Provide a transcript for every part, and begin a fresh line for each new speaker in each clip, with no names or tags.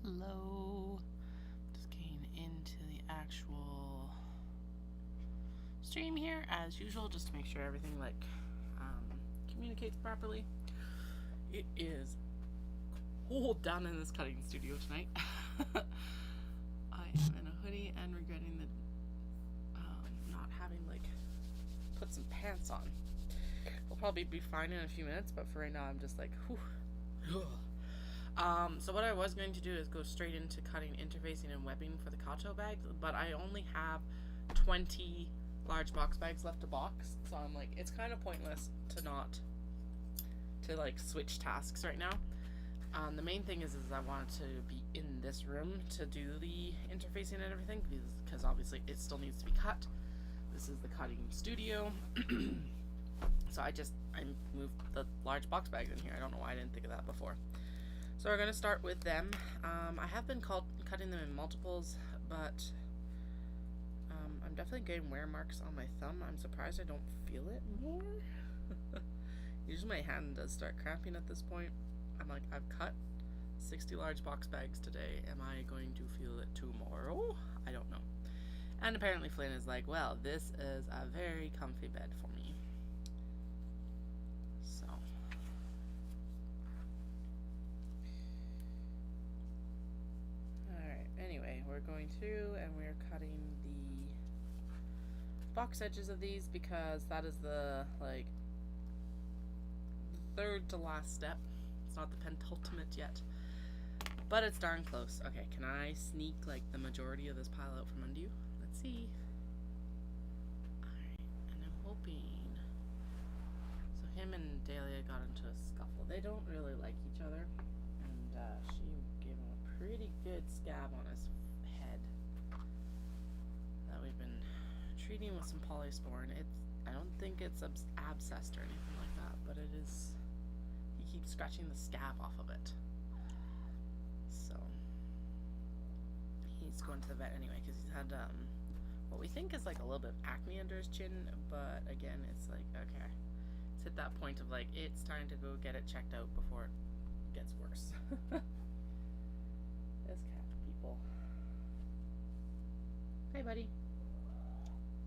Hello. Just getting into the actual stream here as usual, just to make sure everything communicates properly. It is cold down in this cutting studio tonight. I am in a hoodie and regretting the not having put some pants on. We'll probably be fine in a few minutes, but for right now I'm just like, whew. So what I was going to do is go straight into cutting, interfacing, and webbing for the Kato bags, but I only have 20 large box bags left to box, so I'm like, it's kind of pointless to switch tasks right now. The main thing is I wanted to be in this room to do the interfacing and everything, because obviously it still needs to be cut. This is the cutting studio. So I moved the large box bags in here. I don't know why I didn't think of that before. So we're going to start with them. I have been cutting them in multiples, but I'm definitely getting wear marks on my thumb. I'm surprised I don't feel it more. Usually my hand does start cramping at this point. I'm like, I've cut 60 large box bags today. Am I going to feel it tomorrow? I don't know. And apparently Flynn is like, well, this is a very comfy bed for me. So. Alright, anyway, we're going through and we're cutting the box edges of these because that is the, third to last step. It's not the penultimate yet, but it's darn close. Okay, can I sneak the majority of this pile out from under you? Let's see. Alright, and I'm hoping. So him and Dahlia got into a scuffle. They don't really like each other, and she gave him a pretty good scab on his head that we've been treating with some polysporin. I don't think it's abscessed or anything like that, but it is. He keeps scratching the scab off of it. So he's going to the vet anyway because he's had what we think is a little bit of acne under his chin, but again, it's okay. It's at that point of it's time to go get it checked out before it gets worse. This cat people. Hi, buddy.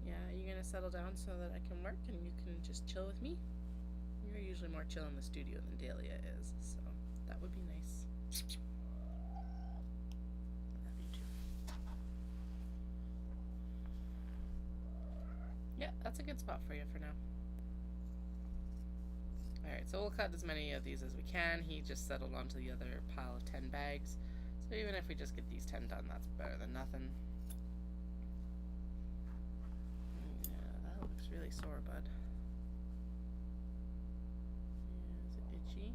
Yeah, are you gonna settle down so that I can work and you can just chill with me? You're usually more chill in the studio than Dahlia is, so that would be nice. Love you too. Yeah, that's a good spot for you for now. Alright, so we'll cut as many of these as we can. He just settled onto the other pile of 10 bags. So even if we just get these 10 done, that's better than nothing. Yeah, that looks really sore, bud. Yeah, is it itchy?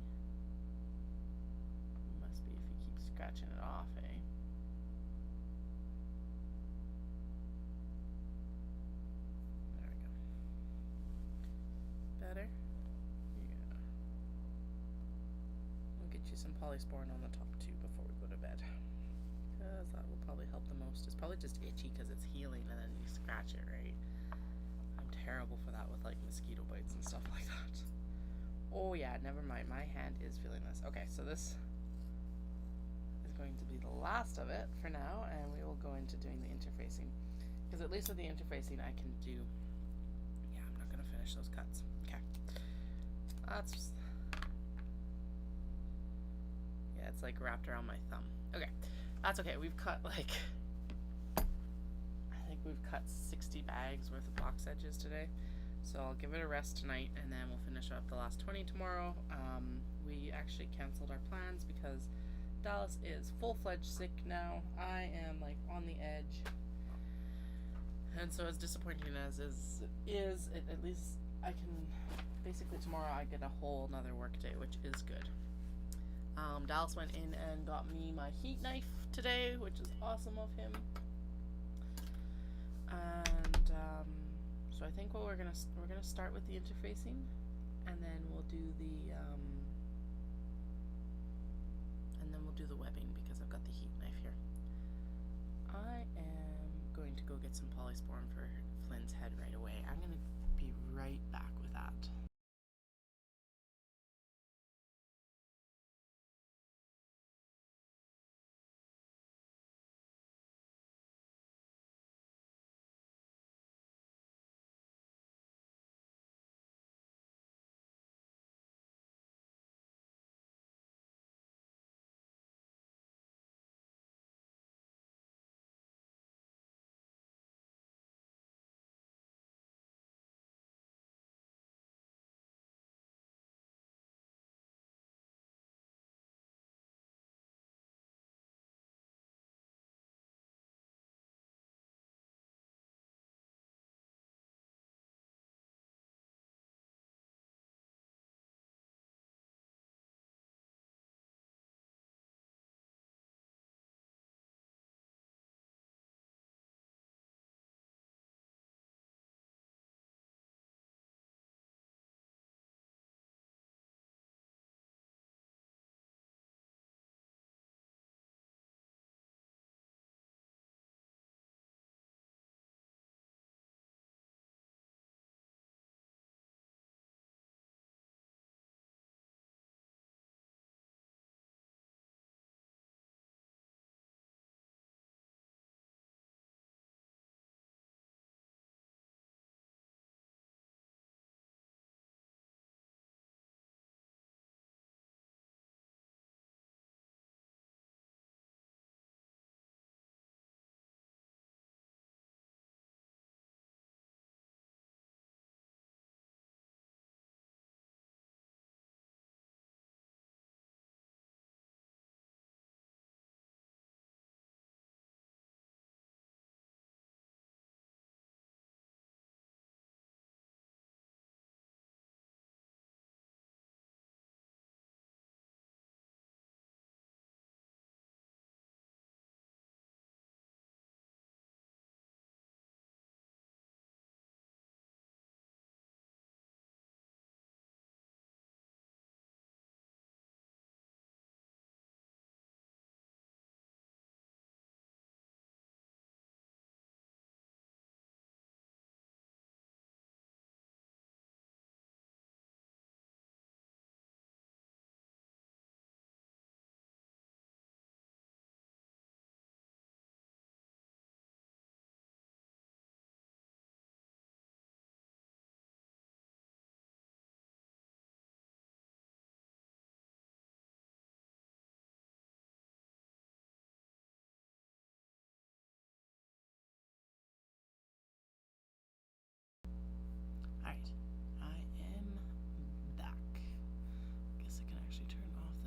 Must be if he keeps scratching it off, eh? There we go. Better? Some polysporin on the top too before we go to bed, because that will probably help the most. It's probably just itchy because it's healing and then you scratch it, right? I'm terrible for that with mosquito bites and stuff like that. Oh yeah, never mind, my hand is feeling this. Okay, so this is going to be the last of it for now, and we will go into doing the interfacing, because at least with the interfacing I can do. Yeah, I'm not going to finish those cuts. Okay, that's it's wrapped around my thumb. Okay, that's okay. We've cut I think we've cut 60 bags worth of box edges today, so I'll give it a rest tonight and then we'll finish up the last 20 tomorrow. We actually canceled our plans because Dallas is full-fledged sick now. I am on the edge, and so as disappointing as at least I can basically tomorrow I get a whole another work day, which is good. Dallas went in and got me my heat knife today, which is awesome of him. And so I think we're gonna start with the interfacing, and then we'll do the webbing because I've got the heat knife here. I am going to go get some polysporin for Flynn's head right away. I'm gonna be right back with that.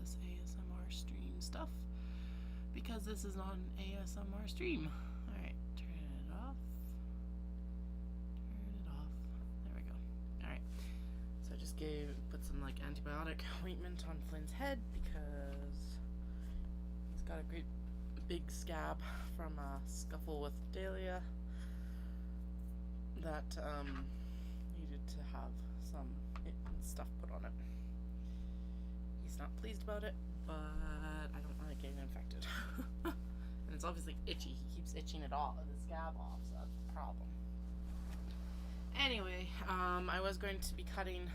this ASMR stream stuff because this is not an ASMR stream. Alright, turn it off. Turn it off. There we go. Alright. So I just put some like antibiotic ointment on Flynn's head because he's got a great big scab from a scuffle with Dahlia that needed to have some stuff put on it. He's not pleased about it, but I don't want it getting infected. And it's obviously itchy. He keeps itching it off, the scab off, so that's the problem. Anyway, I was going to be cutting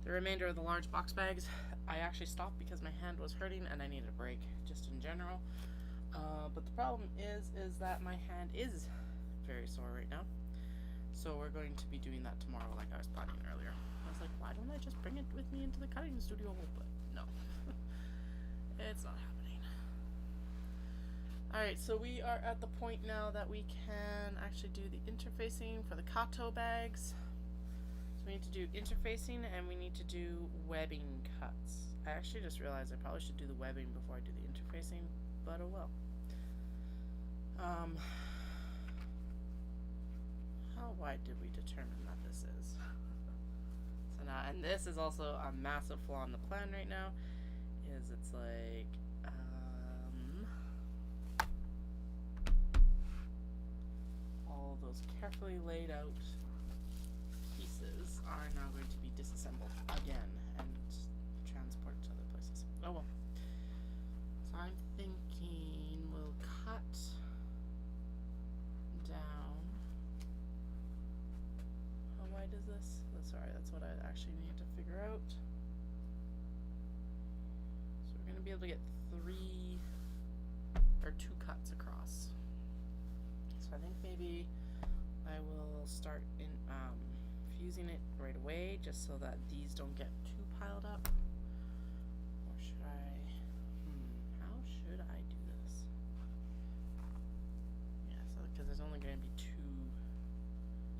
the remainder of the large box bags. I actually stopped because my hand was hurting and I needed a break, just in general. But the problem is that my hand is very sore right now. So we're going to be doing that tomorrow like I was planning earlier. I was like, why don't I just bring it with me into the cutting studio? But no, it's not happening. Alright, so we are at the point now that we can actually do the interfacing for the Kato bags. So we need to do interfacing and we need to do webbing cuts. I actually just realized I probably should do the webbing before I do the interfacing, but oh well. How wide did we determine that this is? So now, and this is also a massive flaw in the plan right now, is it's like, all those carefully laid out pieces are now going to be disassembled again and transported to other places. Oh well. So I'm thinking we'll cut down. How wide is this? Sorry, that's what I actually need to figure out. So we're going to be able to get 2 cuts across. So I think maybe I will start in fusing it right away just so that these don't get too piled up. Or should I... how should I do this? Yeah, so because there's only going to be 2.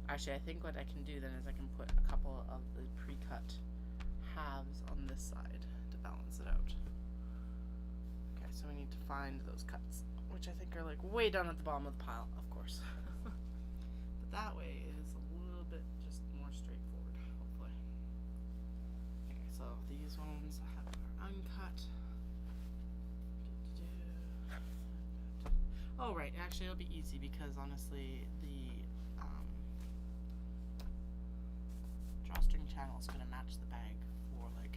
Actually, I think what I can do then is I can put a couple of the pre-cut halves on this side to balance it out. Okay, so we need to find those cuts, which I think are like way down at the bottom of the pile, of course. But that way is a little bit just more straightforward, hopefully. Okay, so these ones are uncut. Oh right, actually it'll be easy because honestly the drawstring channel is going to match the bag for like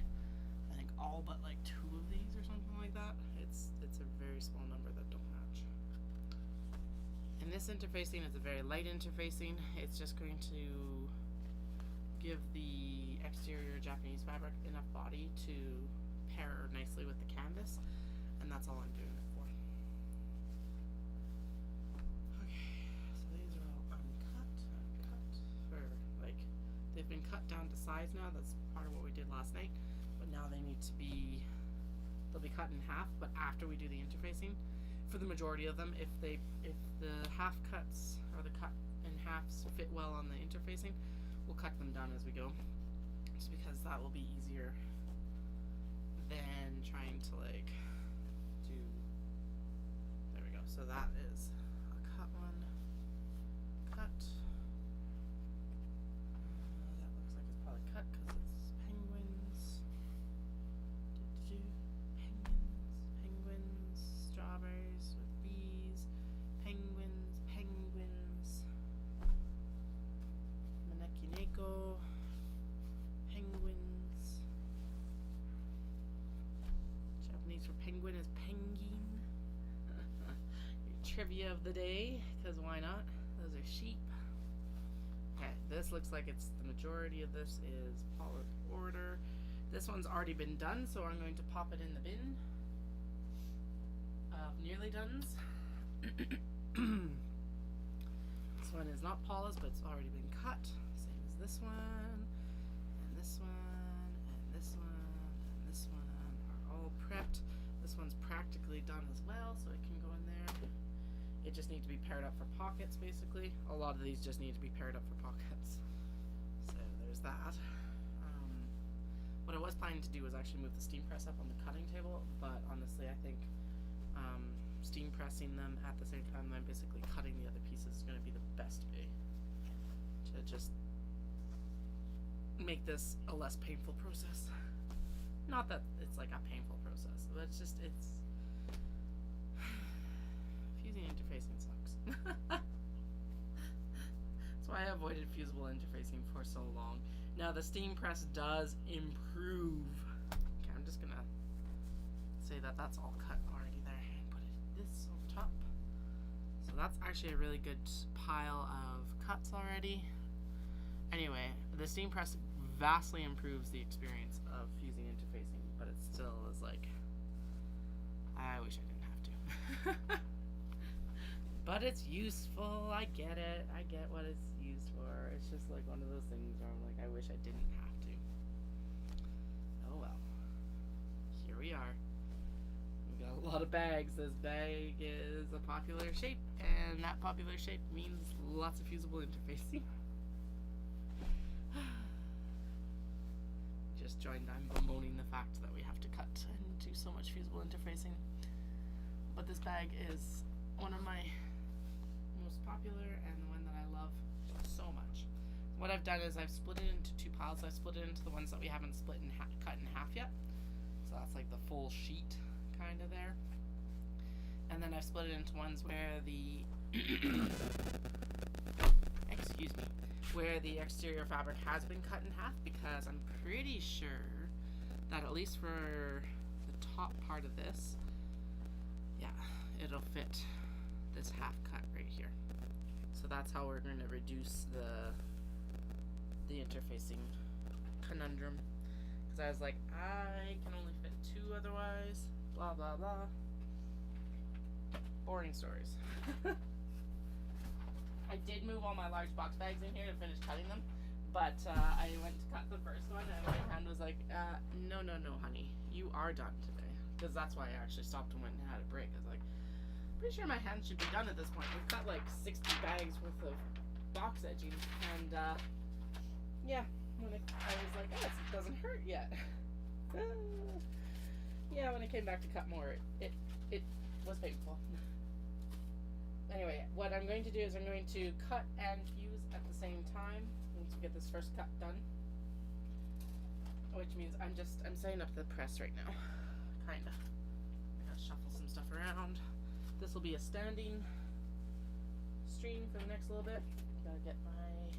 I think all but like 2 of these or something like that. It's a very small number that don't match. And this interfacing is a very light interfacing. It's just going to give the exterior Japanese fabric enough body to pair nicely with the canvas, and that's all I'm doing it for. Okay, so these are all uncut for like they've been cut down to size now. That's part of what we did last night, but now they'll be cut in half, but after we do the interfacing. For the majority of them, if the half cuts or the cut in halves fit well on the interfacing, we'll cut them down as we go, just because that will be easier than trying to like do. There we go. So that is a cut one. Cut. That looks like it's probably cut because it's penguins. Penguins, strawberries with bees, penguins, Manekineko, penguins. Japanese for penguin is penguin. Trivia of the day, because why not? Those are sheep. Okay, this looks like it's the majority of this is pollard order. This one's already been done, so I'm going to pop it in the bin of nearly done's. This one is not polished, but it's already been cut. Same as this one, and this one, and this one, and this one are all prepped. This one's practically done as well, so it can go in there. It just needs to be paired up for pockets, basically. A lot of these just need to be paired up for pockets. So there's that. What I was planning to do was actually move the steam press up on the cutting table, but honestly I think steam pressing them at the same time I'm basically cutting the other pieces is going to be the best way to just make this a less painful process. Not that it's like a painful process, but it's just, it's fusing interfacing sucks. That's why I avoided fusible interfacing for so long. Now the steam press does improve. Okay, I'm just gonna say that that's all cut already there and put this on top. So that's actually a really good pile of cuts already. Anyway, the steam press vastly improves the experience of fusing interfacing, but it still is like, I wish I didn't have to. But it's useful, I get it, I get what it's used for. It's just like one of those things where I'm like, I wish I didn't have to. Oh well. Here we are. We've got a lot of bags. This bag is a popular shape, and that popular shape means lots of fusible interfacing. Just joined, I'm bemoaning the fact that we have to cut and do so much fusible interfacing. But this bag is one of my most popular and the one that I love so much. What I've done is I've split it into two piles. I've split it into the ones that we haven't split and cut in half yet. So that's like the full sheet kind of there. And then I've split it into ones where the excuse me, where the exterior fabric has been cut in half, because I'm pretty sure that at least for the top part of this, yeah, it'll fit this half cut right here. So that's how we're going to reduce the interfacing conundrum, because I was like, I can only fit two otherwise, blah blah blah. Boring stories. I did move all my large box bags in here to finish cutting them, but I went to cut the first one and my hand was like, no, honey, you are done today. Because that's why I actually stopped and went and had a break. I was like, pretty sure my hand should be done at this point. We've got like 60 bags worth of box edging, and yeah, when I was like, oh, it doesn't hurt yet. Yeah, when I came back to cut more, it was painful. Anyway, what I'm going to do is I'm going to cut and fuse at the same time once we get this first cut done. Which means I'm setting up the press right now. Kinda. I gotta shuffle some stuff around. This will be a standing stream for the next little bit. Gotta get my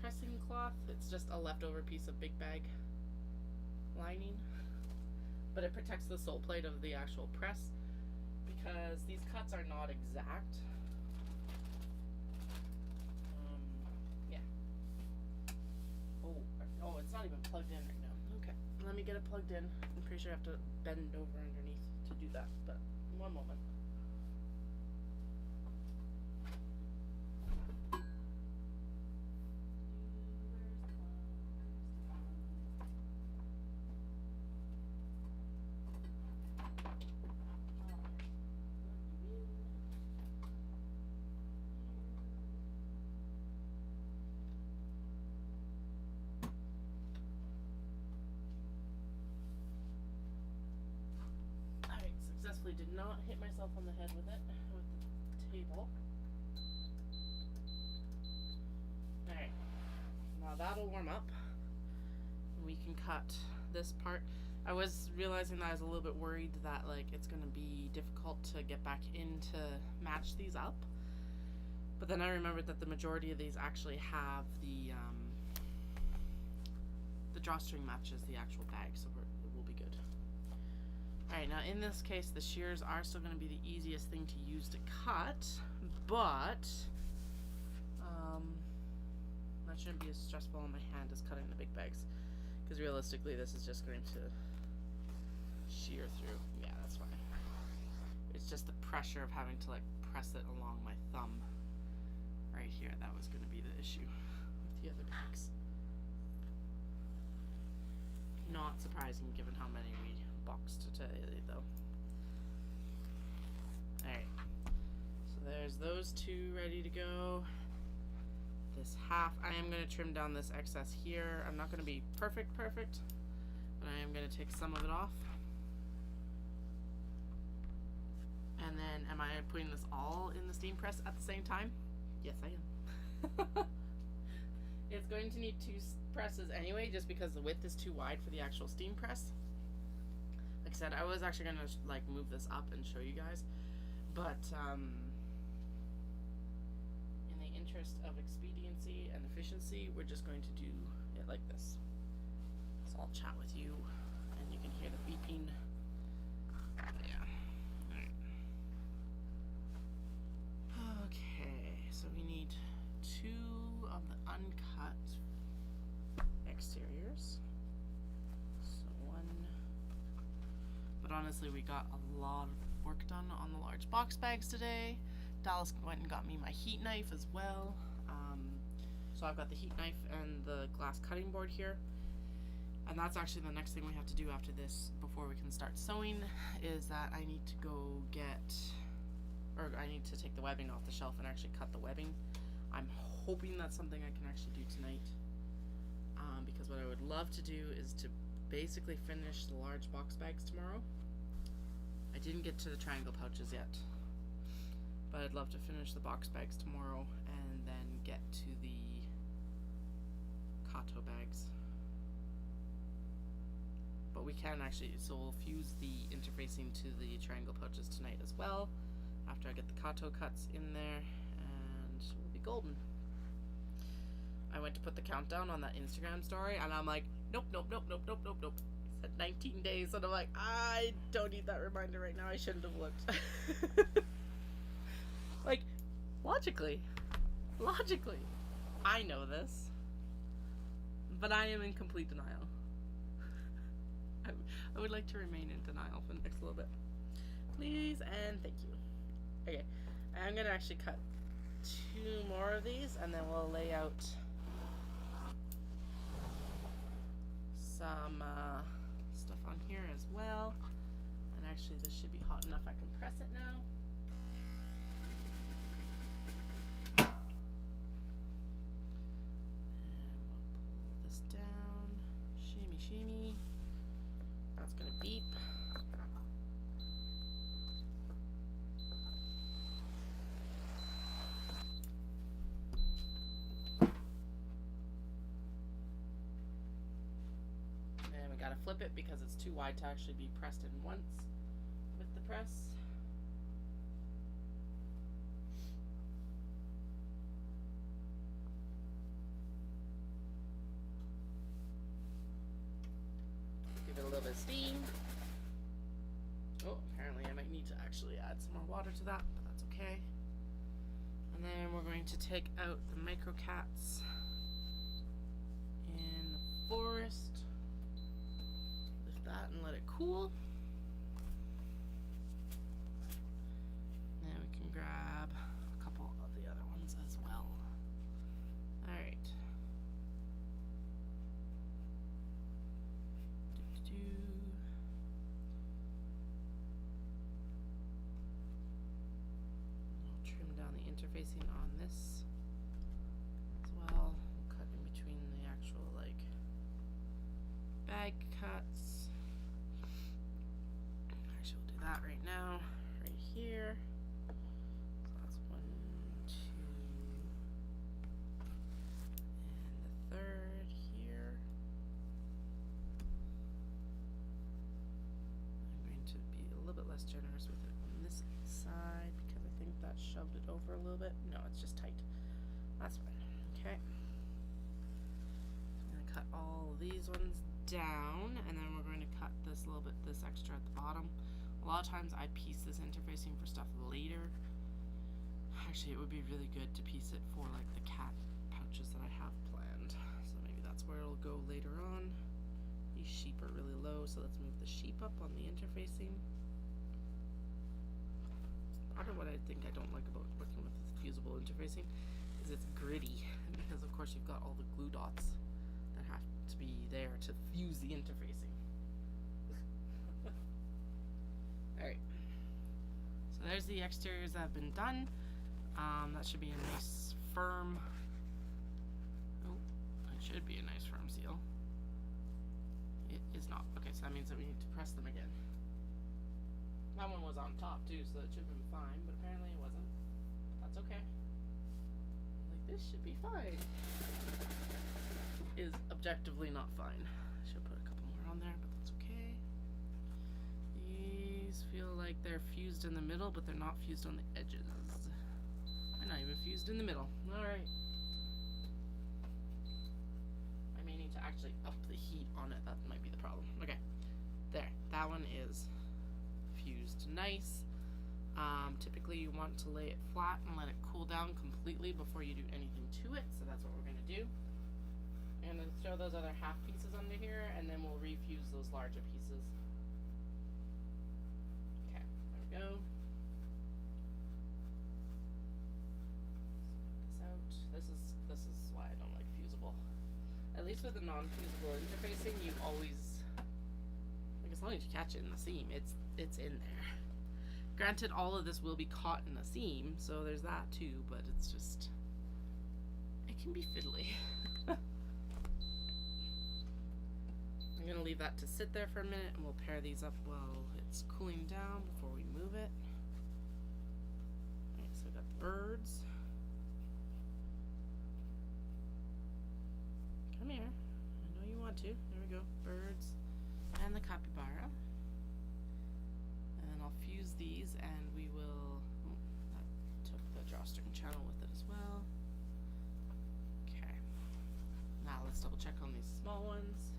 pressing cloth. It's just a leftover piece of big bag lining. But it protects the sole plate of the actual press, because these cuts are not exact. Yeah. Oh, it's not even plugged in right now. Okay, let me get it plugged in. I'm pretty sure I have to bend over underneath to do that, but one moment. Did not hit myself on the head with it, with the table. Alright, now that'll warm up. We can cut this part. I was realizing that I was a little bit worried that like it's gonna be difficult to get back in to match these up. But then I remembered that the majority of these actually have the drawstring matches the actual bag, so it will be good. Alright, now in this case the shears are still going to be the easiest thing to use to cut, but that shouldn't be as stressful on my hand as cutting the big bags, because realistically this is just going to shear through. Yeah, that's fine. It's just the pressure of having to like press it along my thumb right here that was going to be the issue with the other bags. Not surprising given how many we boxed today though. Alright, so there's those two ready to go. this half. I am going to trim down this excess here. I'm not going to be perfect, but I am going to take some of it off. And then, am I putting this all in the steam press at the same time? Yes, I am. It's going to need 2 presses anyway, just because the width is too wide for the actual steam press. Like I said, I was actually going to like move this up and show you guys, but in the interest of expediency and efficiency, we're just going to do it like this. So I'll chat with you, and you can hear the beeping. Yeah. Alright. Okay, so we need 2 of the uncut exteriors. So 1. But honestly, we got a lot of work done on the large box bags today. Dallas went and got me my heat knife as well. So I've got the heat knife and the glass cutting board here. And that's actually the next thing we have to do after this, before we can start sewing, is that I need to go get, or I need to take the webbing off the shelf and actually cut the webbing. I'm hoping that's something I can actually do tonight. Because what I would love to do is to basically finish the large box bags tomorrow. I didn't get to the triangle pouches yet, but I'd love to finish the box bags tomorrow and then get to the Kato bags. But we can actually, so we'll fuse the interfacing to the triangle pouches tonight as well, after I get the Kato cuts in there, and we'll be golden. I went to put the countdown on that Instagram story, and I'm like, nope. It said 19 days, and I'm like, I don't need that reminder right now. I shouldn't have looked. Like, logically, I know this, but I am in complete denial. I would like to remain in denial for the next little bit. Please and thank you. Okay, I'm going to actually cut 2 more of these, and then we'll lay out some stuff on here as well. And actually this should be hot enough I can press it now. And we'll pull this down. Shimmy. That's gonna beep. And we gotta flip it because it's too wide to actually be pressed in once with the press. Give it a little bit of steam. Oh, apparently I might need to actually add some more water to that, but that's okay. And then we're going to take out the micro cats in the forest. Lift that and let it cool. Now we can grab a couple of the other ones as well. Alright. I'll trim down the interfacing on this as well. We'll cut in between the actual like bag cuts. Actually, we'll do that right now, right here. So that's 1, 2, and the third here. I'm going to be a little bit less generous with it on this side because I think that shoved it over a little bit. No, it's just tight. That's fine. Okay. I'm going to cut all of these ones down, and then we're going to cut this little bit, this extra at the bottom. A lot of times I piece this interfacing for stuff later. Actually, it would be really good to piece it for like the cat pouches that I have planned. So maybe that's where it'll go later on. These sheep are really low, so let's move the sheep up on the interfacing. Part of what I think I don't like about working with fusible interfacing is it's gritty, because of course you've got all the glue dots that have to be there to fuse the interfacing. Alright, so there's the exteriors that have been done. That should be a nice firm, smooth, finish. And then we're going to take the interfacing should be a nice firm seal. It is not. Okay, so that means that we need to press them again. That one was on top too, so it should have been fine, but apparently it wasn't. But that's okay. Like, this should be fine. Is objectively not fine. I should put a couple more on there, but that's okay. These feel like they're fused in the middle, but they're not fused on the edges. They're not even fused in the middle. Alright. I may need to actually up the heat on it. That might be the problem. Okay. There. That one is fused nice. Typically you want to lay it flat and let it cool down completely before you do anything to it. So that's what we're going to do. And then throw those other half pieces under here, and then we'll refuse those larger pieces. Okay, there we go. This is why I don't like fusible. At least with the non-fusible interfacing, you always, like, as long as you catch it in the seam, it's in there. Granted, all of this will be caught in the seam, so there's that too, but it's just, it can be fiddly. I'm gonna leave that to sit there for a minute, and we'll pair these up while it's cooling down before we move it. Alright, so we got the birds. Come here. I know you want to. There we go. Birds and the capybara. And then I'll fuse these, and we will. Oh, that took the drawstring channel with it as well. Okay. Now let's double check on these small ones.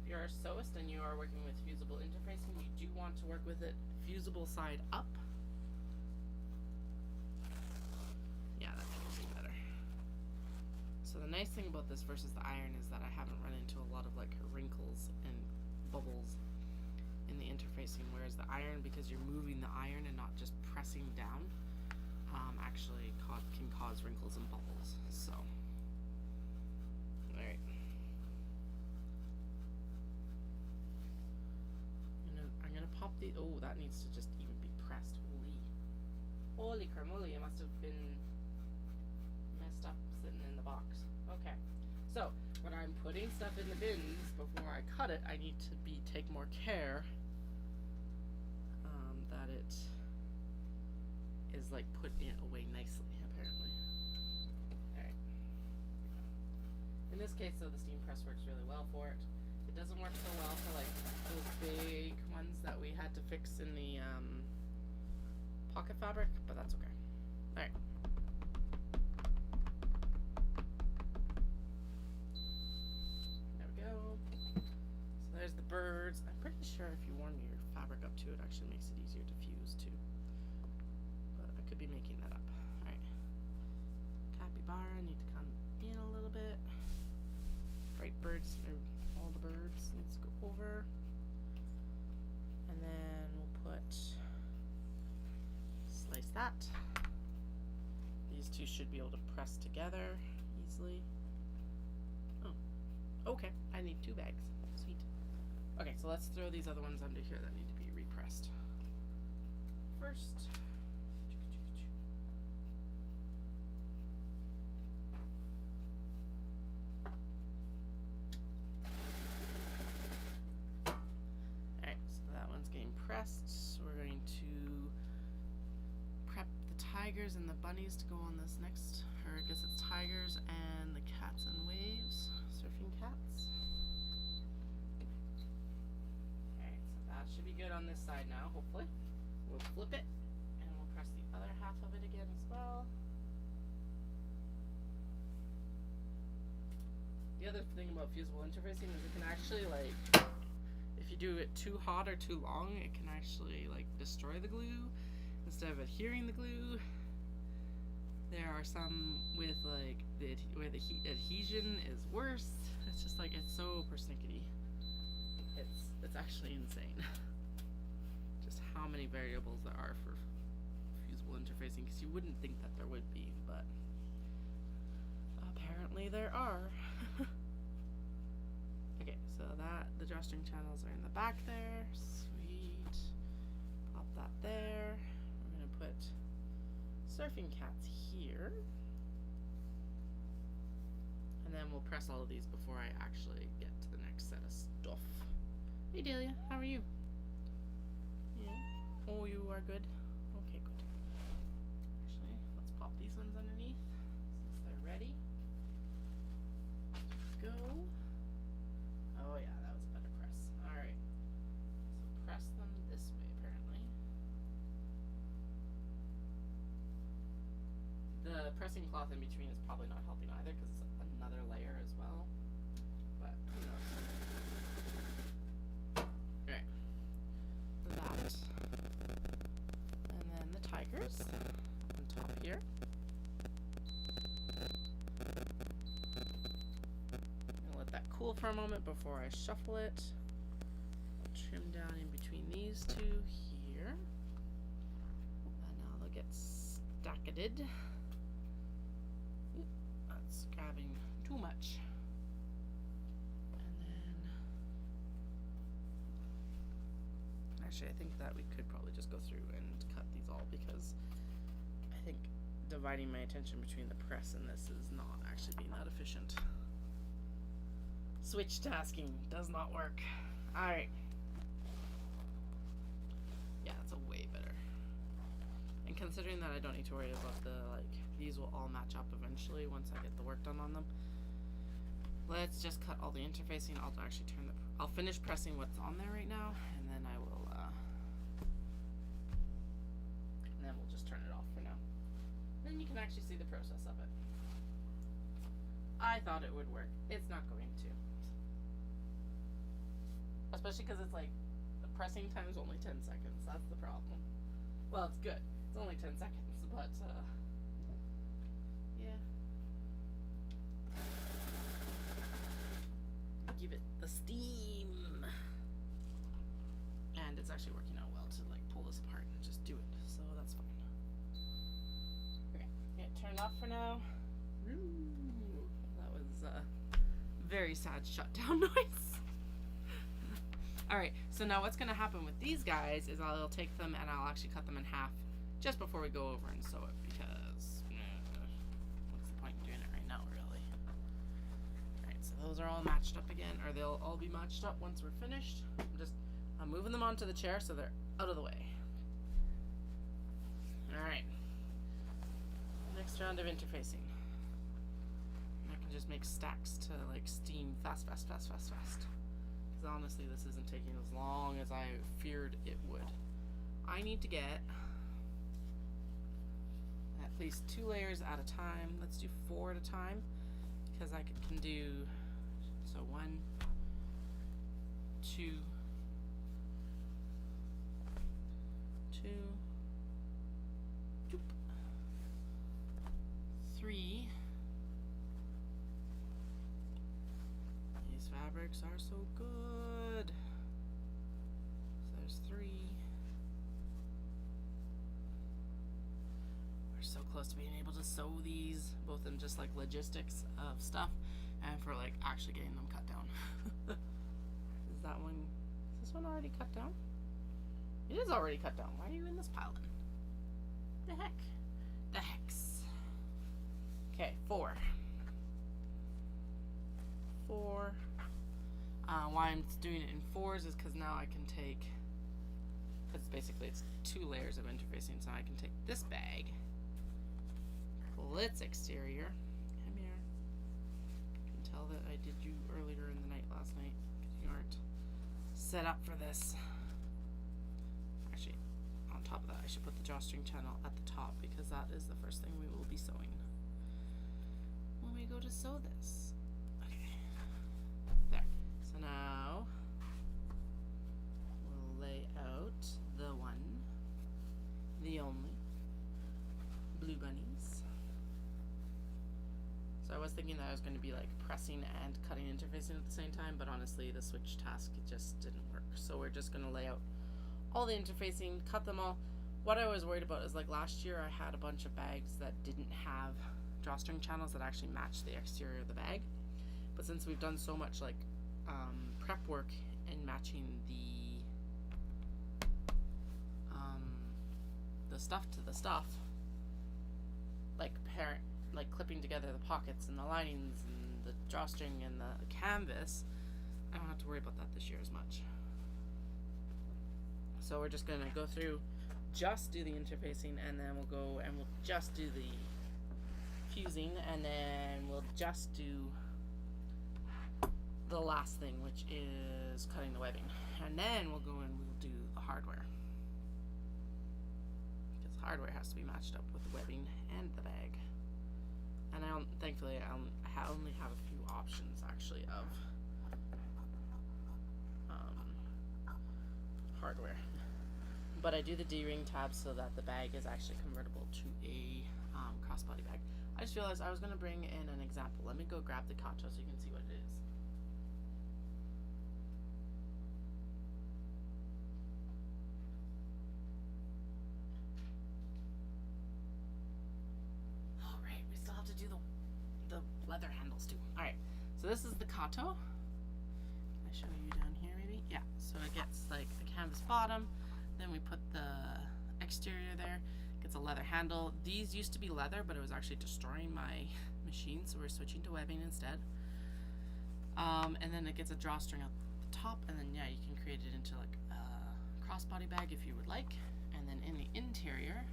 If you're a sewist and you are working with fusible interfacing, you do want to work with it fusible side up. Yeah, that makes it better. So the nice thing about this versus the iron is that I haven't run into a lot of like wrinkles and bubbles in the interfacing, whereas the iron, because you're moving the iron and not just pressing down, actually can cause wrinkles and bubbles. So, alright. I'm gonna pop the, oh, that needs to just even be pressed. Holy caramoly, it must have been messed up sitting in the box. Okay, so when I'm putting stuff in the bins before I cut it, I need to take more care that it is like put away nicely, apparently. Alright. In this case, though, the steam press works really well for it. It doesn't work so well for like those big ones that we had to fix in the pocket fabric, but that's okay. Alright. There we go. So there's the birds. I'm pretty sure if you warm your fabric up to it, actually makes it easier to fuse too. But I could be making that up. Alright. Capybara need to come in a little bit. Bright birds, all the birds needs to go over. And then we'll put, slice that. These two should be able to press together easily. Oh, okay, I need 2 bags. Sweet. Okay, so let's throw these other ones under here that need to be repressed. First, pressed. We're going to prep the tigers and the bunnies to go on this next, or I guess it's tigers and the cats and waves, surfing cats. Alright, so that should be good on this side now, hopefully. We'll flip it and we'll press the other half of it again as well. The other thing about fusible interfacing is it can actually, like, if you do it too hot or too long, it can actually like destroy the glue instead of adhering the glue. There are some with like where the adhesion is worse. It's just like, it's so persnickety. It's actually insane. Just how many variables there are for fusible interfacing, because you wouldn't think that there would be, but apparently there are. Okay, so the drawstring channels are in the back there. Sweet. Pop that there. We're gonna put surfing cats here. And then we'll press all of these before I actually get to the next set of stuff. Hey Delia, how are you? Yeah. Oh, you are good? Okay, good. Actually, let's pop these ones underneath since they're ready. Go. Oh yeah, that was a better press. Alright. So press them this way apparently. The pressing cloth in between is probably not helping either because it's another layer as well. But who knows? Alright. That. And then the tigers on top here. Let that cool for a moment before I shuffle it. I'll trim down in between these two here. And now they'll get stacketed. That's grabbing too much. And then actually I think that we could probably just go through and cut these all because I think dividing my attention between the press and this is not actually being that efficient. Switch tasking does not work. Alright. Yeah, that's a way better. And considering that I don't need to worry about the, like, these will all match up eventually once I get the work done on them. Let's just cut all the interfacing. I'll actually I'll finish pressing what's on there right now, and then I will, and then we'll just turn it off for now. Then you can actually see the process of it. I thought it would work. It's not going to. Especially because it's like, the pressing time is only 10 seconds. That's the problem. Well, it's good. It's only 10 seconds, but, yeah. Give it the steam. And it's actually working out well to, like, pull this apart and just do it. So that's fine. Okay. Get turned off for now. That was a very sad shutdown noise. Alright, so now what's going to happen with these guys is I'll take them and I'll actually cut them in half just before we go over and sew it because what's the point in doing it right now, really? Alright, so those are all matched up again, or they'll all be matched up once we're finished. I'm moving them onto the chair so they're out of the way. Alright. Next round of interfacing. I can just make stacks to like steam fast. Because honestly, this isn't taking as long as I feared it would. I need to get at least 2 layers at a time. Let's do 4 at a time because I can do so 1, 2, 3. These fabrics are so good. So there's 3. We're so close to being able to sew these, both in just like logistics of stuff and for like actually getting them cut down. Is this one already cut down? It is already cut down. Why are you in this pile then? The heck? The hex. Okay, 4. Why I'm doing it in 4s is because now I can take, because basically it's 2 layers of interfacing, so I can take this bag, pull its exterior, come here, you can tell that I did you earlier in the night last night, because you aren't set up for this. Actually, on top of that, I should put the drawstring channel at the top, because that is the first thing we will be sewing when we go to sew this. So now we'll lay out the one, the only, blue bunnies. So I was thinking that I was going to be like pressing and cutting interfacing at the same time, but honestly the switch task just didn't work. So we're just going to lay out all the interfacing, cut them all. What I was worried about is like last year I had a bunch of bags that didn't have drawstring channels that actually matched the exterior of the bag. But since we've done so much like prep work and matching the stuff to the stuff, like clipping together the pockets and the linings and the drawstring and the canvas, I don't have to worry about that this year as much. So we're just going to go through, just do the interfacing, and then we'll go and we'll just do the fusing, and then we'll just do the last thing, which is cutting the webbing. And then we'll go and we'll do the hardware. Because hardware has to be matched up with the webbing and the bag. And thankfully I only have a few options actually of hardware. But I do the D-ring tab so that the bag is actually convertible to a crossbody bag. I just realized I was going to bring in an example. Let me go grab the Kato so you can see what it is. Alright, we still have to do the leather handles too. Alright, so this is the Kato. Can I show you down here maybe? Yeah, so it gets like a canvas bottom. Then we put the exterior there. Gets a leather handle. These used to be leather, but it was actually destroying my machine, so we're switching to webbing instead. And then it gets a drawstring at the top, and then yeah, you can create it into like a crossbody bag if you would like. And then in the interior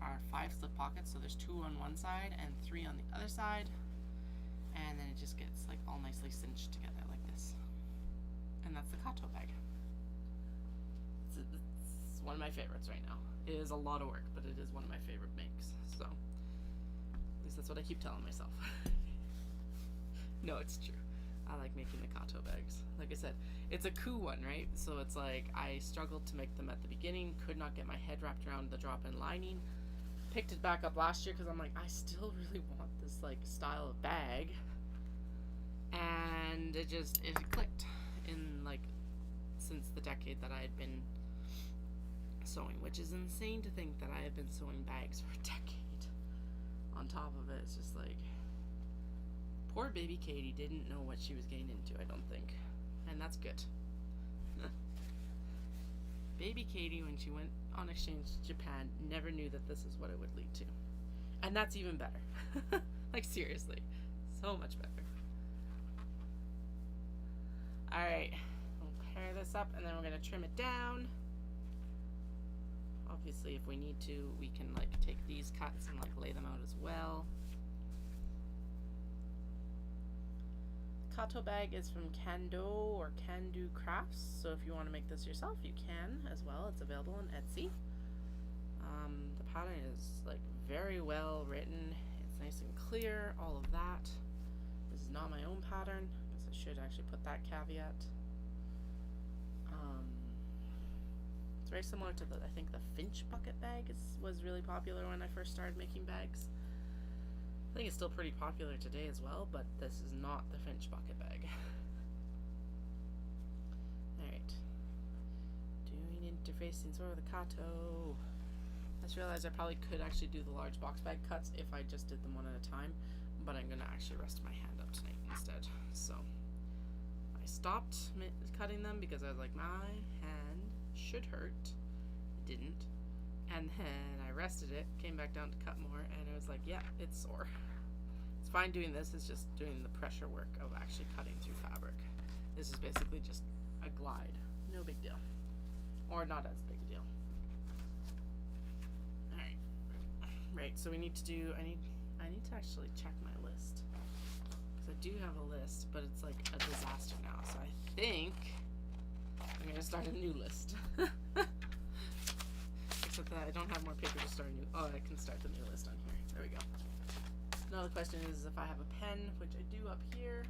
are 5 slip pockets, so there's 2 on one side and 3 on the other side. And then it just gets like all nicely cinched together like this. And that's the Kato bag. It's one of my favorites right now. It is a lot of work, but it is one of my favorite makes. So, at least that's what I keep telling myself. No, it's true. I like making the Kato bags. Like I said, it's a coup one, right? So it's like I struggled to make them at the beginning, could not get my head wrapped around the drop-in lining. Picked it back up last year because I'm like, I still really want this like style of bag. And it clicked in like since the decade that I had been sewing, which is insane to think that I have been sewing bags for a decade. On top of it, it's just like, poor baby Katie didn't know what she was getting into, I don't think. And that's good. Baby Katie, when she went on exchange to Japan, never knew that this is what it would lead to. And that's even better. Like seriously, so much better. Alright, we'll pair this up and then we're going to trim it down. Obviously, if we need to, we can like take these cuts and like lay them out as well. Kato bag is from Kando or Can-Do Crafts, so if you want to make this yourself, you can as well. It's available on Etsy. The pattern is like very well written. It's nice and clear, all of that. This is not my own pattern. I guess I should actually put that caveat. It's very similar to I think the Finch bucket bag was really popular when I first started making bags. I think it's still pretty popular today as well, but this is not the Finch bucket bag. Alright. Doing interfacing sort of the Kato. I just realized I probably could actually do the large box bag cuts if I just did them one at a time, but I'm going to actually rest my hand up tonight instead. So I stopped cutting them because I was like, my hand should hurt. It didn't. And then I rested it, came back down to cut more, and I was like, yeah, it's sore. It's fine doing this, it's just doing the pressure work of actually cutting through fabric. This is basically just a glide. No big deal. Or not as big a deal. Alright. Right, so we need to do, I need to actually check my list. Because I do have a list, but it's like a disaster now. So I think I'm going to start a new list. Except that I don't have more paper to start a new. Oh, I can start the new list on here. There we go. Another question is if I have a pen, which I do up here.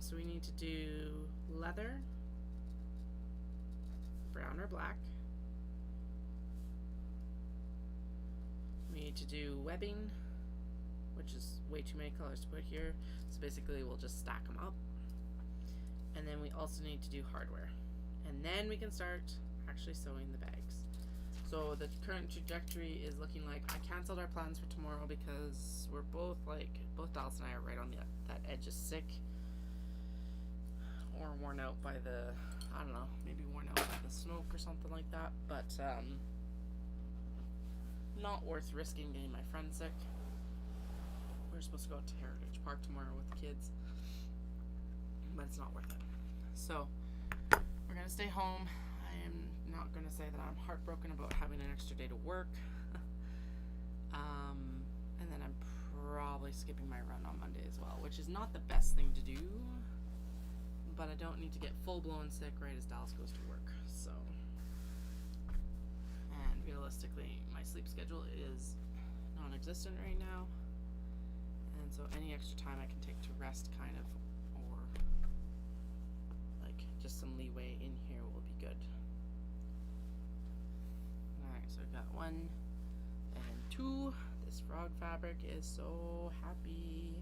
So we need to do leather, brown or black. We need to do webbing, which is way too many colors to put here. So basically we'll just stack them up. And then we also need to do hardware. And then we can start actually sewing the bags. So the current trajectory is looking like I canceled our plans for tomorrow because we're both Dallas and I are right on that edge of sick or worn out by the, I don't know, maybe worn out by the smoke or something like that, but not worth risking getting my friend sick. We're supposed to go out to Heritage Park tomorrow with the kids, but it's not worth it. So we're gonna stay home. I am not gonna say that I'm heartbroken about having an extra day to work. And then I'm probably skipping my run on Monday as well, which is not the best thing to do, but I don't need to get full-blown sick right as Dallas goes to work. So, and realistically, my sleep schedule is non-existent right now, and so any extra time I can take to rest kind of, or like just some leeway in here will be good. Alright, so I've got 1 and 2. This frog fabric is so happy.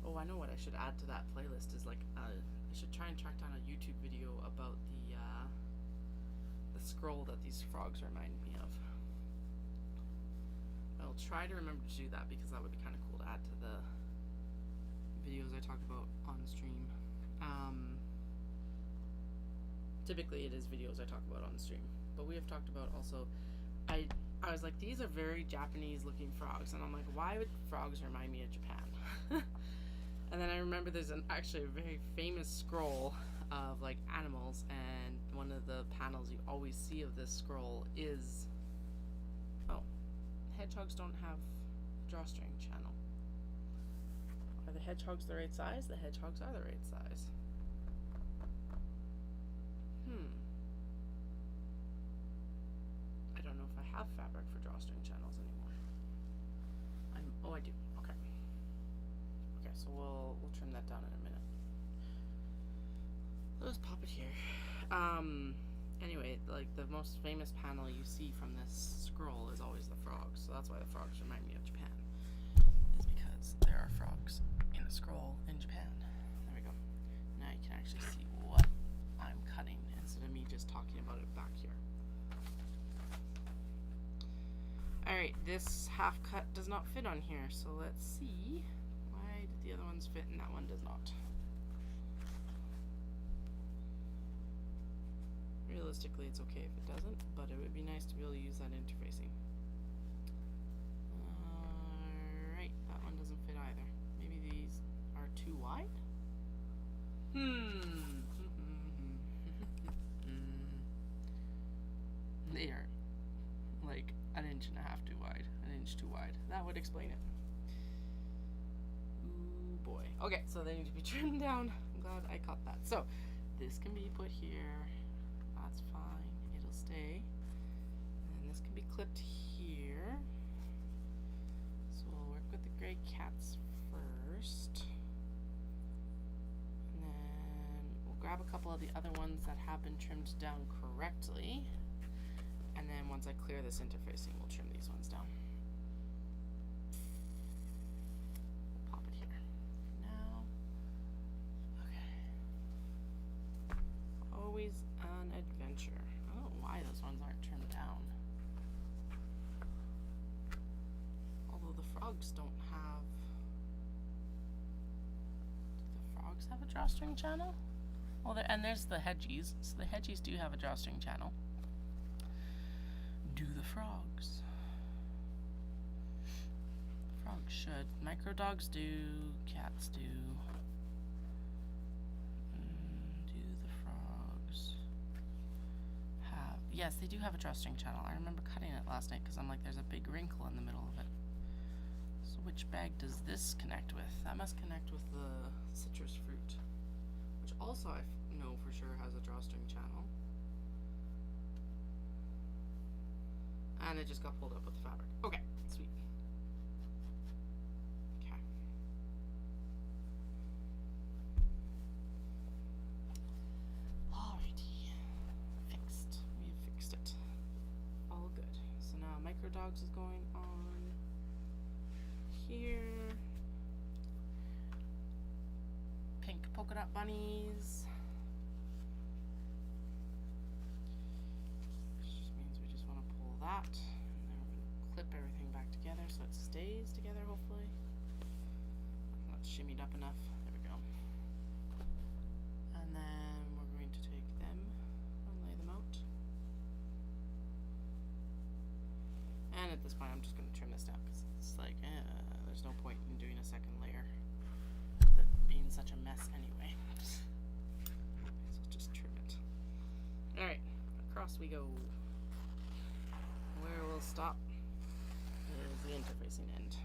Oh, I know what I should add to that playlist is like I should try and track down a YouTube video about the scroll that these frogs remind me of. I'll try to remember to do that because that would be kind of cool to add to the videos I talk about on stream. Typically it is videos I talk about on stream, but we have talked about also, I was like, these are very Japanese looking frogs, and I'm like, why would frogs remind me of Japan? And then I remember there's actually a very famous scroll of like animals, and one of the panels you always see of this scroll is, oh, hedgehogs don't have drawstring channel. Are the hedgehogs the right size? The hedgehogs are the right size. I don't know if I have fabric for drawstring channels anymore. Oh, I do. Okay. Okay, so we'll trim that down in a minute. Let's pop it here. Anyway, like the most famous panel you see from this scroll is always the frogs. So that's why the frogs remind me of Japan. Is because there are frogs in a scroll in Japan. There we go. Now you can actually see what I'm cutting instead of me just talking about it back here. Alright, this half cut does not fit on here, so let's see. Why did the other ones fit and that one does not? Realistically, it's okay if it doesn't, but it would be nice to be able to use that interfacing. Alright, that one doesn't fit either. Maybe these are too wide? They are like an inch and a half too wide. An inch too wide. That would explain it. Ooh boy. Okay, so they need to be trimmed down. I'm glad I caught that. So this can be put here. That's fine. It'll stay. And this can be clipped here. So we'll work with the gray cats first. And then we'll grab a couple of the other ones that have been trimmed down correctly. And then once I clear this interfacing, we'll trim these ones down. We'll pop it here now. Okay. Always an adventure. I don't know why those ones aren't trimmed down. Although the frogs don't have... Do the frogs have a drawstring channel? Well, and there's the hedgies. So the hedgies do have a drawstring channel. Do the frogs? Frogs should. Micro dogs do. Cats do. Do the frogs have? Yes, they do have a drawstring channel. I remember cutting it last night because I'm like, there's a big wrinkle in the middle of it. So which bag does this connect with? That must connect with the citrus fruit, which also I know for sure has a drawstring channel. And it just got pulled up with the fabric. Okay, sweet. Okay. Alrighty. Fixed. We have fixed it. All good. So now micro dogs is going on here. Pink polka dot bunnies. That, and then we're going to clip everything back together so it stays together, hopefully. That's shimmied up enough. There we go. And then we're going to take them and lay them out. And at this point, I'm just going to trim this down because it's like, there's no point in doing a second layer. With it being such a mess anyway. So just trim it. Alright, across we go. Where we'll stop is the interfacing end.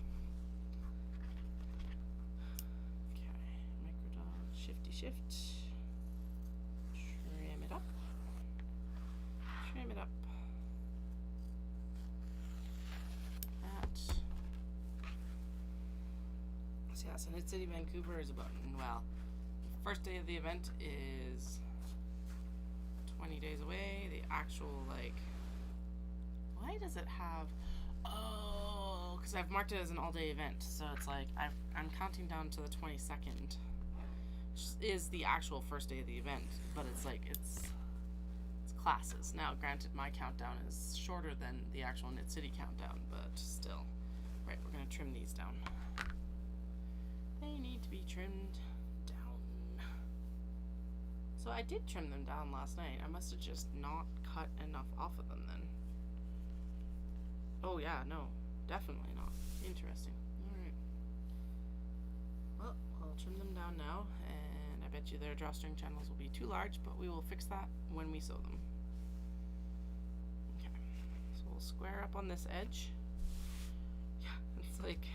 Okay, microdot, shifty shift. Trim it up. Trim it up. Yes, and City Vancouver is about, well, the first day of the event is 20 days away. The actual, like, why does it have, oh, because I've marked it as an all-day event, so it's like, I'm counting down to the 22nd, which is the actual first day of the event, but it's like, it's classes. Now, granted, my countdown is shorter than the actual Knit City countdown, but still. Right, we're going to trim these down. They need to be trimmed down. So I did trim them down last night. I must have just not cut enough off of them then. Oh yeah, no, definitely not. Interesting. Alright. Well, I'll trim them down now, and I bet you their drawstring channels will be too large, but we will fix that when we sew them. Okay, so we'll square up on this edge. Yeah, it's like,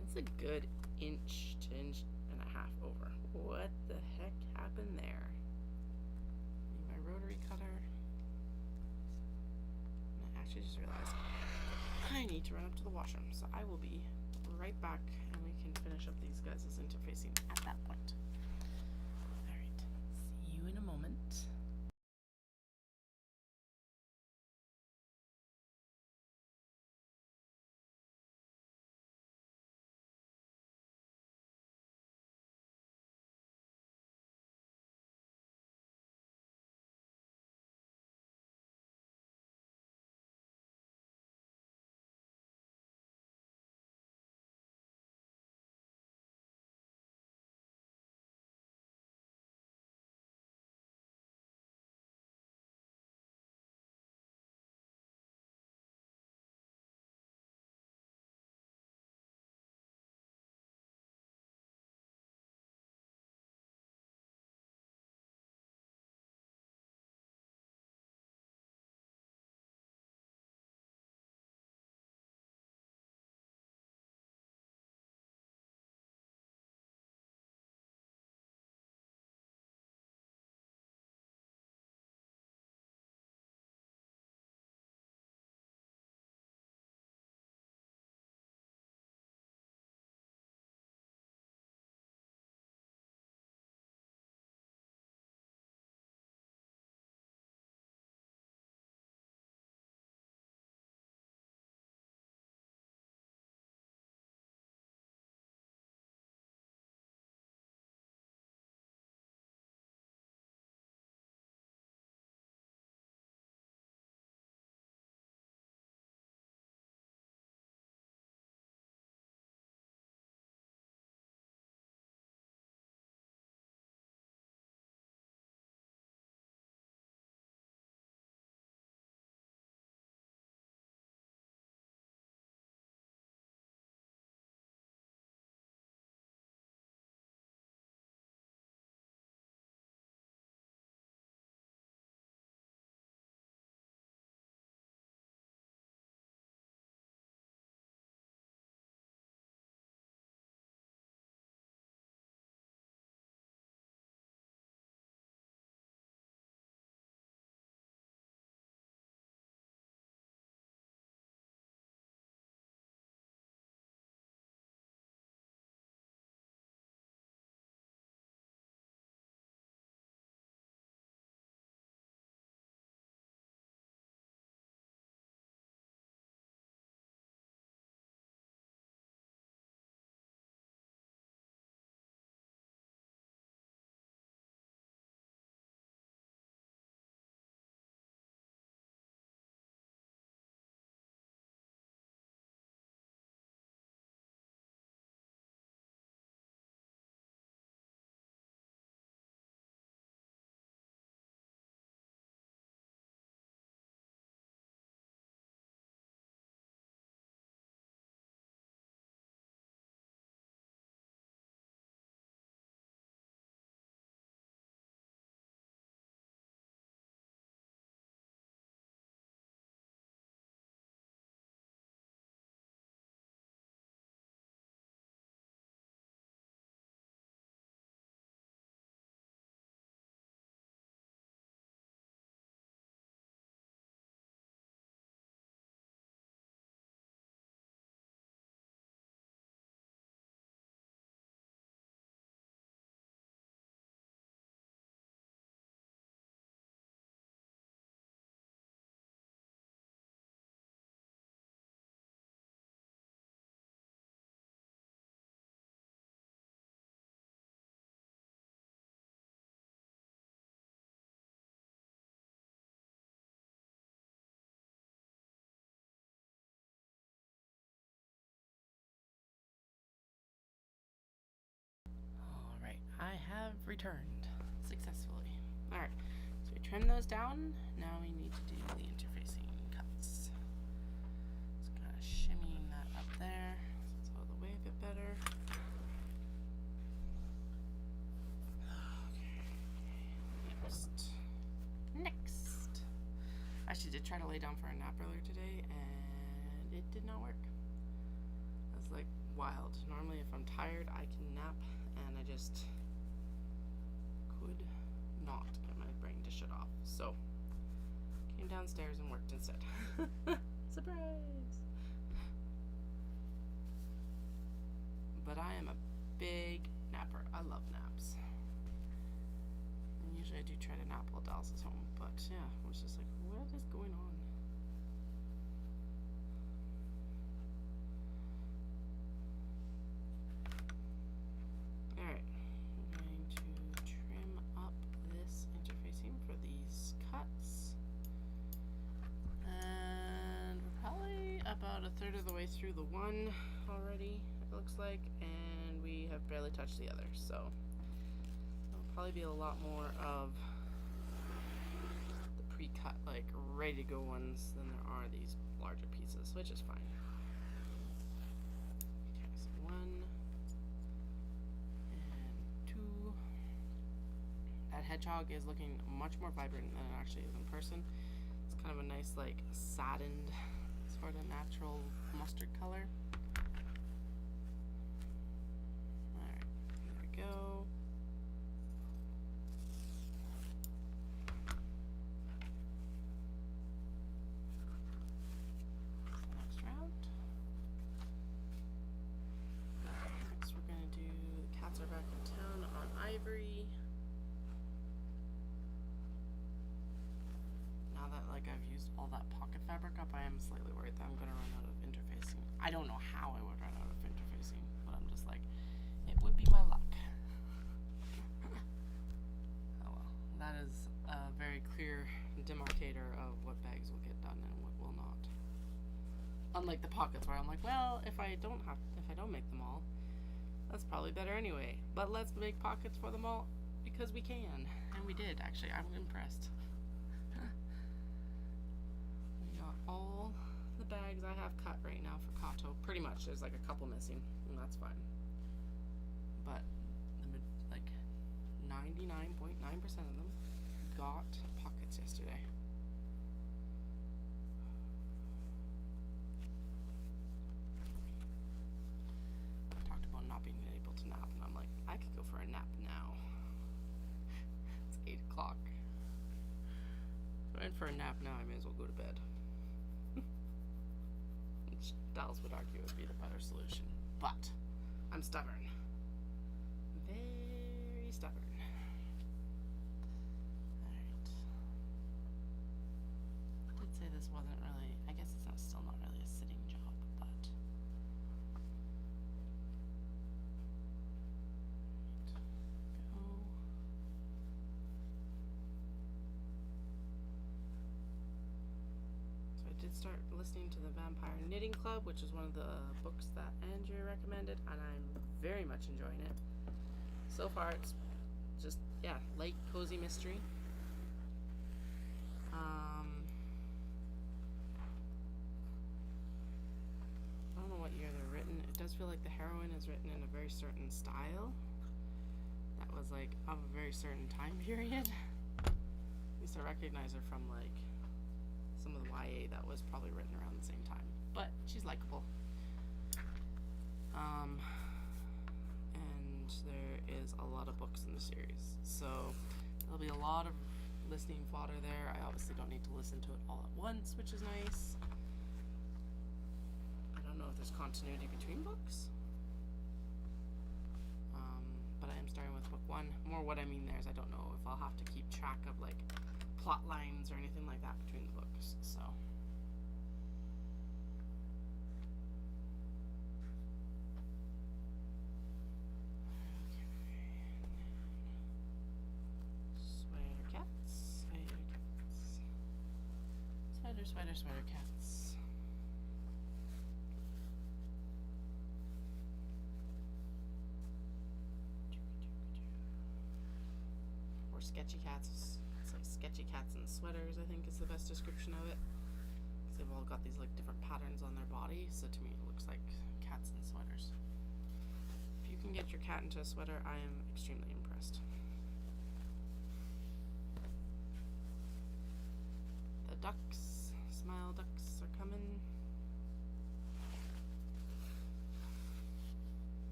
it's a good inch to inch and a half over. What the heck happened there? Need my rotary cutter. And I actually just realized I need to run up to the washroom, so I will be right back and we can finish up these guys' interfacing at that point. Alright, see you in a moment. returned successfully. Alright, so we trim those down. Now we need to do the interfacing cuts. Just kind of shimmying that up there so it's out of the way a bit better. Next. I actually did try to lay down for a nap earlier today and it did not work. That's like wild. Normally if I'm tired I can nap and I just could not get my brain to shut off. So came downstairs and worked instead. Surprise! But I am a big napper. I love naps. And usually I do try to nap while Dallas is home, but yeah, I was just like, what is going on? Alright, I'm going to trim up this interfacing for these cuts. And we're probably about a third of the way through the one already, it looks like, and we have barely touched the other, so there'll probably be a lot more of the pre-cut, like ready to go ones than there are these larger pieces, which is fine. Okay, so 1 and 2. That hedgehog is looking much more vibrant than it actually is in person. It's kind of a nice, like, saddened, sort of natural mustard color. Alright, there we go. Next round. Next we're going to do the cats are back in town on Ivory. Now that like I've used all that pocket fabric up, I am slightly worried that I'm going to run out of interfacing. I don't know how I would run out of interfacing, but I'm just like, it would be my luck. Oh well, that is a very clear demarcator of what bags will get done and what will not. Unlike the pockets where I'm like, well, if I don't make them all, that's probably better anyway. But let's make pockets for them all because we can, and we did actually. I'm impressed. We got all the bags I have cut right now for Kato. Pretty much. There's like a couple missing, and that's fine. But like 99.9% of them got pockets yesterday. I talked about not being able to nap, and I'm like, I could go for a nap now. It's 8 o'clock. If I went for a nap now, I may as well go to bed. Which Dallas would argue would be the better solution. But I'm stubborn. Very stubborn. Alright. I did say this wasn't really, I guess it's still not really a sitting job, but. Go. So I did start listening to the Vampire Knitting Club, which is one of the books that Andrea recommended, and I'm very much enjoying it. So far, it's just, yeah, light, cozy mystery. I don't know what year they're written. It does feel like the heroine is written in a very certain style. That was like of a very certain time period. At least I recognize her from like some of the YA that was probably written around the same time. But she's likable. And there is a lot of books in the series. So there'll be a lot of listening fodder there. I obviously don't need to listen to it all at once, which is nice. I don't know if there's continuity between books. But I am starting with book 1. More what I mean there is I don't know if I'll have to keep track of like plot lines or anything like that between the books. So sweater cats. cats. It's like sketchy cats in sweaters, I think is the best description of it. Because they've all got these like different patterns on their body, so to me it looks like cats in sweaters. If you can get your cat into a sweater, I am extremely impressed. The ducks, smile ducks, are coming.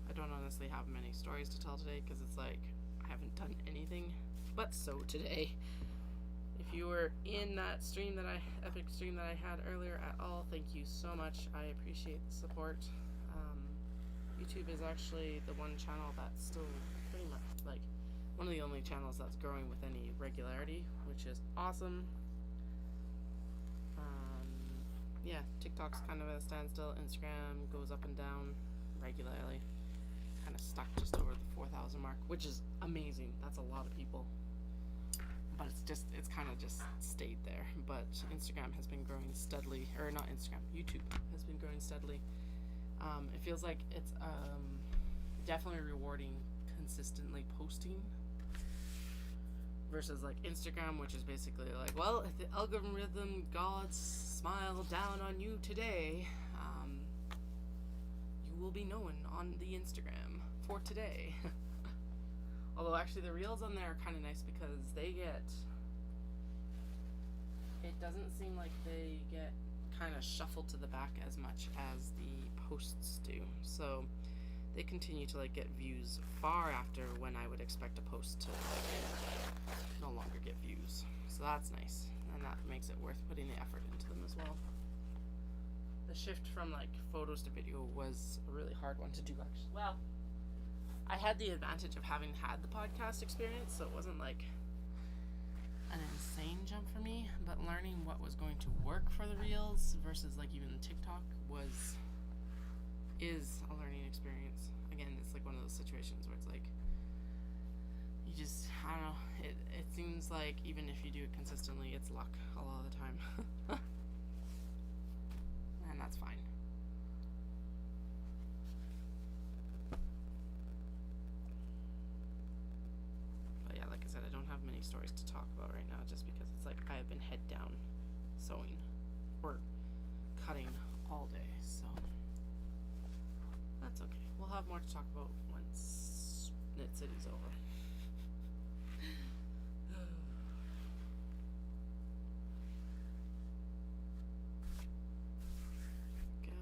I don't honestly have many stories to tell today because it's like I haven't done anything but sew today. If you were in that stream epic stream that I had earlier at all, thank you so much. I appreciate the support. YouTube is actually the one channel that's still pretty much like one of the only channels that's growing with any regularity, which is awesome. Yeah, TikTok's kind of at a standstill. Instagram goes up and down regularly. Kind of stuck just over the 4,000 mark, which is amazing. That's a lot of people. But it's kind of just stayed there. But Instagram has been growing steadily, or not Instagram, YouTube has been growing steadily. It feels like it's definitely rewarding consistently posting versus like Instagram, which is basically like, well, if the algorithm gods smile down on you today, you will be known on the Instagram for today. Although actually the reels on there are kind of nice because it doesn't seem like they get kind of shuffled to the back as much as the posts do. So they continue to like get views far after when I would expect a post to like no longer get views. So that's nice, and that makes it worth putting the effort into them as well. The shift from like photos to video was a really hard one to do actually. Well, I had the advantage of having had the podcast experience, so it wasn't like an insane jump for me, but learning what was going to work for the reels versus like even TikTok is a learning experience. Again, it's like one of those situations where it's like you just, I don't know, it seems like even if you do it consistently, it's luck a lot of the time. And that's fine. But yeah, like I said, I don't have many stories to talk about right now just because it's like I have been head down sewing or cutting all day, so that's okay. We'll have more to talk about once Knit City's over. Go.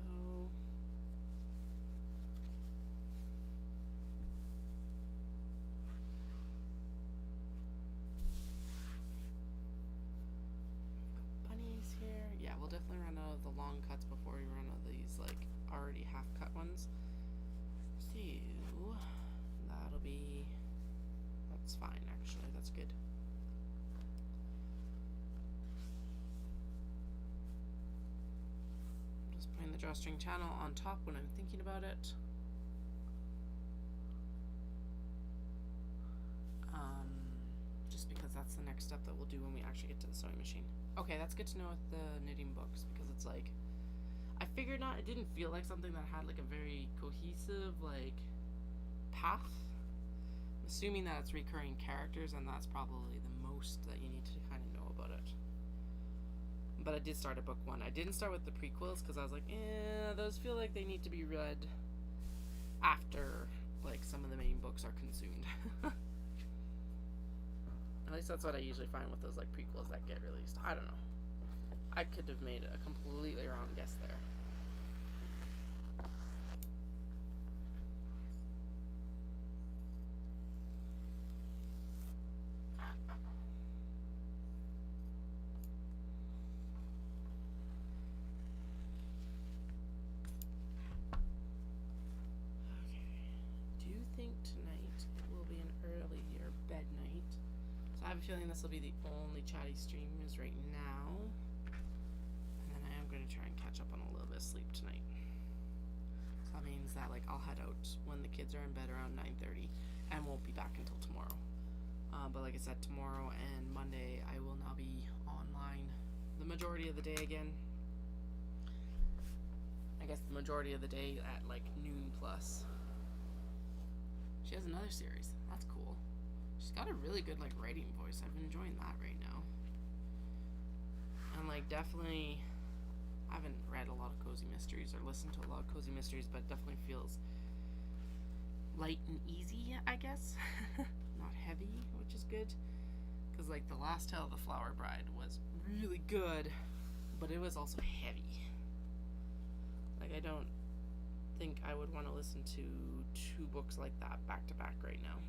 Bunnies here. Yeah, we'll definitely run out of the long cuts before we run out of these like already half cut ones. So that's fine actually, that's good. I'm just putting the drawstring channel on top when I'm thinking about it. Just because that's the next step that we'll do when we actually get to the sewing machine. Okay, that's good to know with the knitting books because it's like I figured out it didn't feel like something that had like a very cohesive like path. I'm assuming that it's recurring characters and that's probably the most that you need to kind of know about it. But I did start at book 1. I didn't start with the prequels because I was like, those feel like they need to be read after like some of the main books are consumed. At least that's what I usually find with those like prequels that get released. I don't know. I could have made a completely wrong guess there. Okay. Do you think tonight it will be an earlier bed night? So I have a feeling this will be the only Chatty stream is right now. And then I am going to try and catch up on a little bit of sleep tonight. So that means that like I'll head out when the kids are in bed around 9:30 and won't be back until tomorrow. But like I said, tomorrow and Monday I will now be online the majority of the day again. I guess the majority of the day at like noon plus. She has another series. That's cool. She's got a really good, like, writing voice. I've been enjoying that right now. And, like, definitely, I haven't read a lot of cozy mysteries or listened to a lot of cozy mysteries, but it definitely feels light and easy, I guess. Not heavy, which is good. Because, like, the last Tale of the Flower Bride was really good, but it was also heavy. Like, I don't think I would want to listen to 2 books like that back to back right now.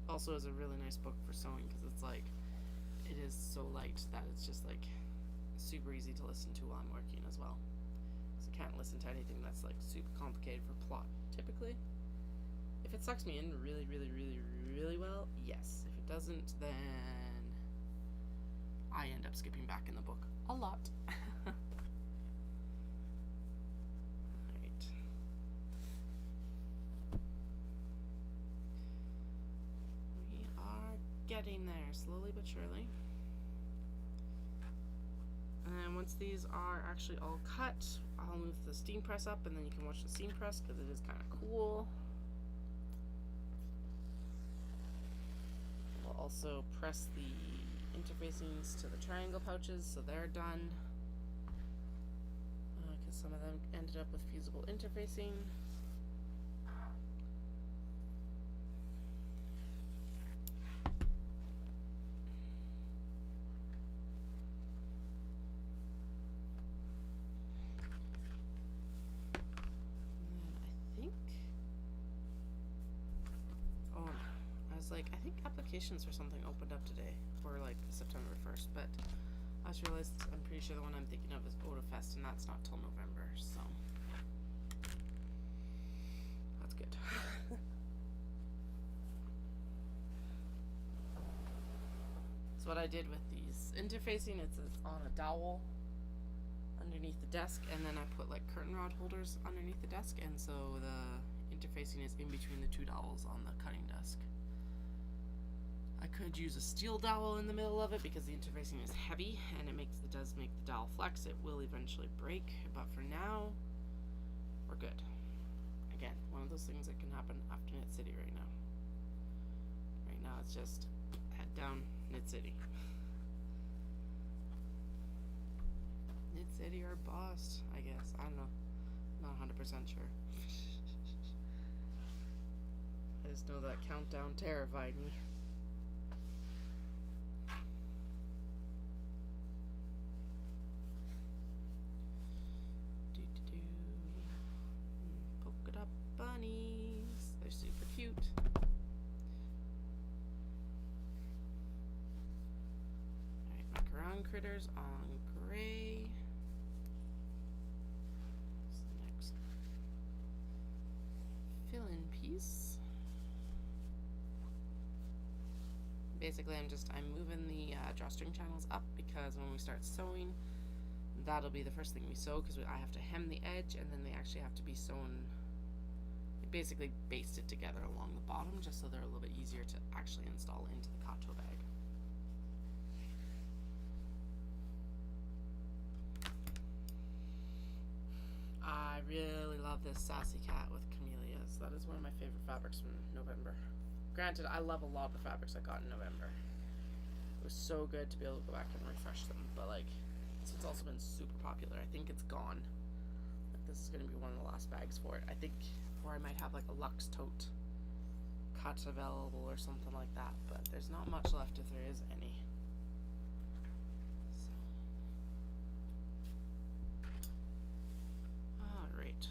Also is a really nice book for sewing because it's like, it is so light that it's just like super easy to listen to while I'm working as well. So I can't listen to anything that's like super complicated for plot typically. If it sucks me in really, really, really, really well, yes. If it doesn't, then I end up skipping back in the book a lot. Alright. We are getting there, slowly but surely. And once these are actually all cut, I'll move the steam press up and then you can watch the steam press because it is kind of cool. We'll also press the interfacings to the triangle pouches so they're done. Because some of them ended up with fusible interfacing. I think applications for something opened up today for like September 1st, but I just realized I'm pretty sure the one I'm thinking of is Odafest, and that's not till November, so that's good. So what I did with these interfacing, it's on a dowel underneath the desk, and then I put like curtain rod holders underneath the desk, and so the interfacing is in between the 2 dowels on the cutting desk. I could use a steel dowel in the middle of it because the interfacing is heavy and it does make the dowel flex. It will eventually break, but for now, we're good. Again, one of those things that can happen after Knit City right now. Right now it's just head down, Knit City. Knit City or bust, I guess. I don't know. Not 100% sure. I just know that countdown terrified me. Polka dot bunnies. They're super cute. Alright, macaron critters on gray. What's the next fill-in piece? Basically, I'm moving the drawstring channels up because when we start sewing, that'll be the first thing we sew because I have to hem the edge and then they actually have to be sewn, basically basted together along the bottom just so they're a little bit easier to actually install into the kato bag. I really love this Sassy Cat with camellias. That is one of my favorite fabrics from November. Granted, I love a lot of the fabrics I got in November. It was so good to be able to go back and refresh them, but like, so it's also been super popular. I think it's gone. Like, this is going to be one of the last bags for it. I think, or I might have like a Luxe tote cut available or something like that, but there's not much left if there is any. So. Alright.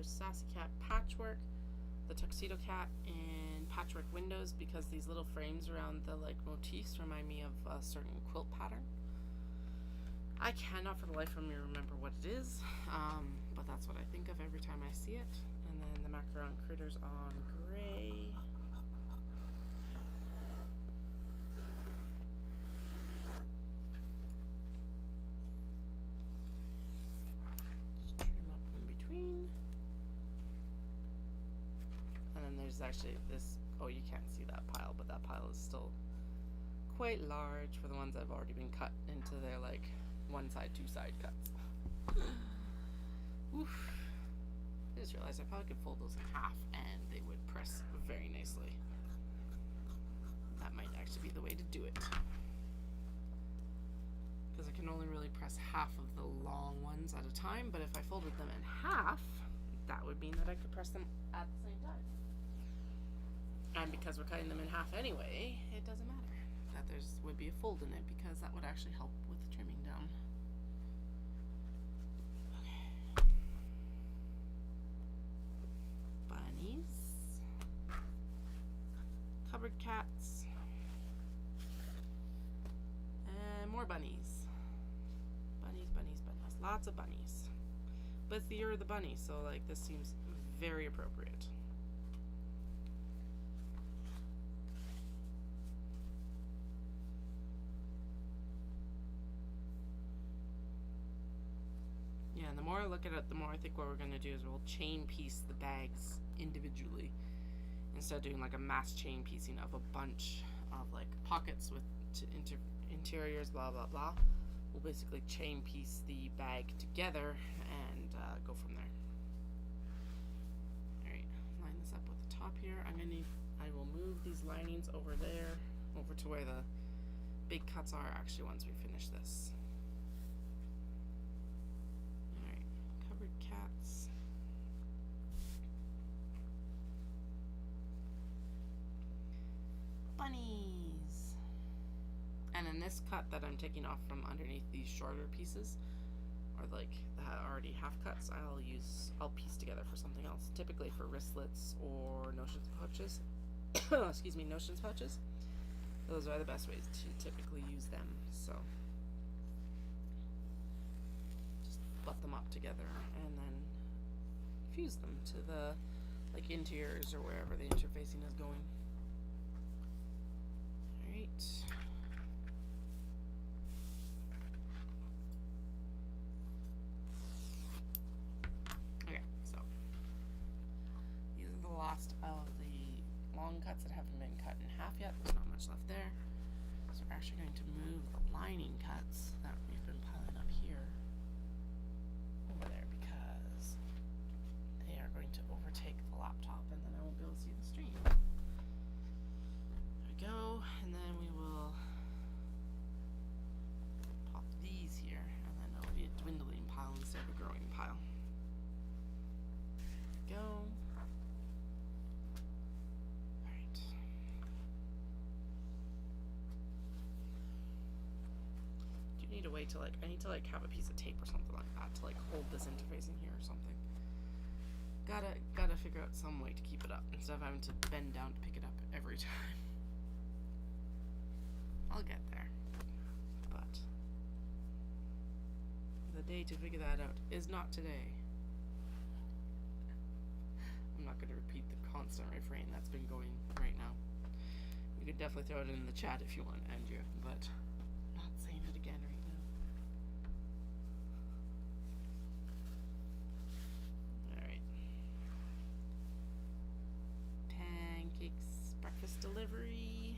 there's Sassy Cat Patchwork, the Tuxedo Cat, and Patchwork Windows, because these little frames around the like motifs remind me of a certain quilt pattern. I cannot for the life of me remember what it is, but that's what I think of every time I see it. And then the Macaron Critters on gray. Just trim up in between. And then there's actually this, oh, you can't see that pile, but that pile is still quite large for the ones that have already been cut into their like one side, two side cuts. Oof. I just realized I probably could fold those in half and they would press very nicely. That might actually be the way to do it. Because I can only really press half of the long ones at a time, but if I folded them in half, that would mean that I could press them at the same time. And because we're cutting them in half anyway, it doesn't matter that there's would be a fold in it, because that would actually help with trimming down. Okay. Bunnies. Cupboard cats. And more bunnies. Bunnies, bunnies, bunnies. Lots of bunnies. But it's the year of the bunny, so like this seems very appropriate. Yeah, and the more I look at it, the more I think what we're going to do is we'll chain piece the bags individually instead of doing like a mass chain piecing of a bunch of like pockets with interiors, blah blah blah. We'll basically chain piece the bag together and go from there. Alright, line this up with the top here. I will move these linings over there, over to where the big cuts are actually once we finish this. Cats. Bunnies. And then this cut that I'm taking off from underneath these shorter pieces, or like the already half cuts, I'll piece together for something else, typically for wristlets or notions pouches. Excuse me, notions pouches. Those are the best ways to typically use them. So butt them up together and then fuse them to the like interiors or wherever the interfacing is going. Alright. Okay, so these are the last of the long cuts that haven't been cut in half yet. There's not much left there. So we're actually going to move the lining cuts that we've been piling up here over there, because they are going to overtake the laptop and then I won't be able to see the stream. There we go, and then we will pop these here, and then it'll be a dwindling pile instead of a growing pile. There we go. Alright. Do you need a way to like, I need to like have a piece of tape or something like that to like hold this interfacing here or something. Gotta figure out some way to keep it up instead of having to bend down to pick it up every time. I'll get there. But the day to figure that out is not today. I'm not gonna repeat the constant refrain that's been going right now. You could definitely throw it in the chat if you want, Andrew, but I'm not saying it again right now. Alright. Pancakes, breakfast delivery.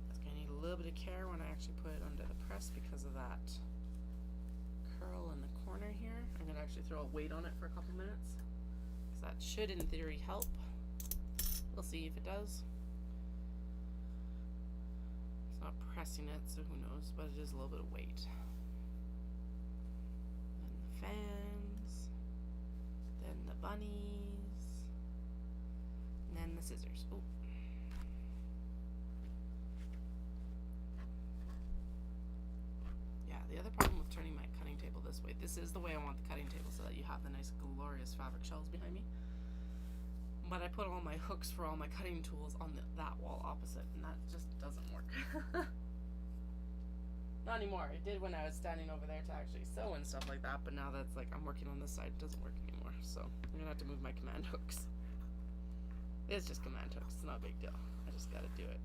That's gonna need a little bit of care when I actually put it under the press because of that curl in the corner here. I'm gonna actually throw a weight on it for a couple minutes. That should in theory help. We'll see if it does. It's not pressing it, so who knows, but it is a little bit of weight. Then the fans, then the bunnies, and then the scissors. Oh. Yeah, the other problem with this way. This is the way I want the cutting table, so that you have the nice glorious fabric shelves behind me. But I put all my hooks for all my cutting tools on that wall opposite, and that just doesn't work. Not anymore. It did when I was standing over there to actually sew and stuff like that, but now that's like I'm working on this side, it doesn't work anymore. So I'm gonna have to move my command hooks. It's just command hooks, it's not a big deal. I just gotta do it.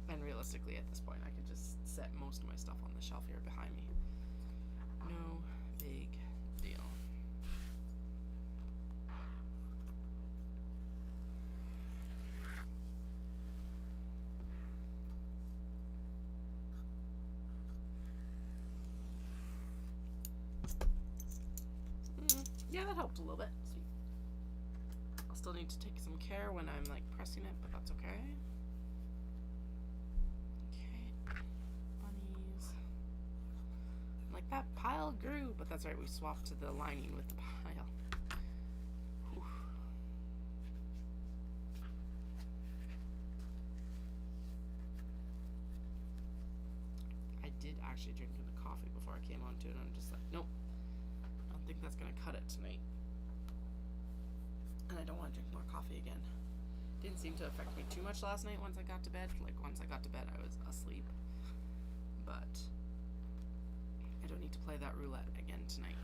And realistically at this point I could just set most of my stuff on the shelf here behind me. No big deal. Yeah, that helped a little bit. Sweet. I'll still need to take some care when I'm like pressing it, but that's okay. Okay, bunnies. Like that pile grew, but that's right, we swapped to the lining with the pile. Whew. I did actually drink the coffee before I came onto it, and I'm just like, nope. I think that's gonna cut it tonight, and I don't want to drink more coffee again. Didn't seem to affect me too much last night once I got to bed. Like once I got to bed I was asleep, but I don't need to play that roulette again tonight.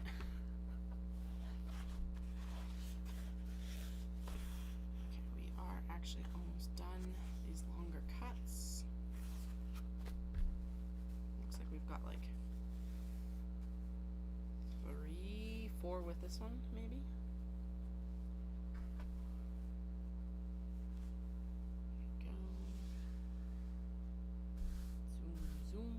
Okay, we are actually almost done these longer cuts. Looks like we've got like 4 with this one, maybe. There we go. Zoom, zoom.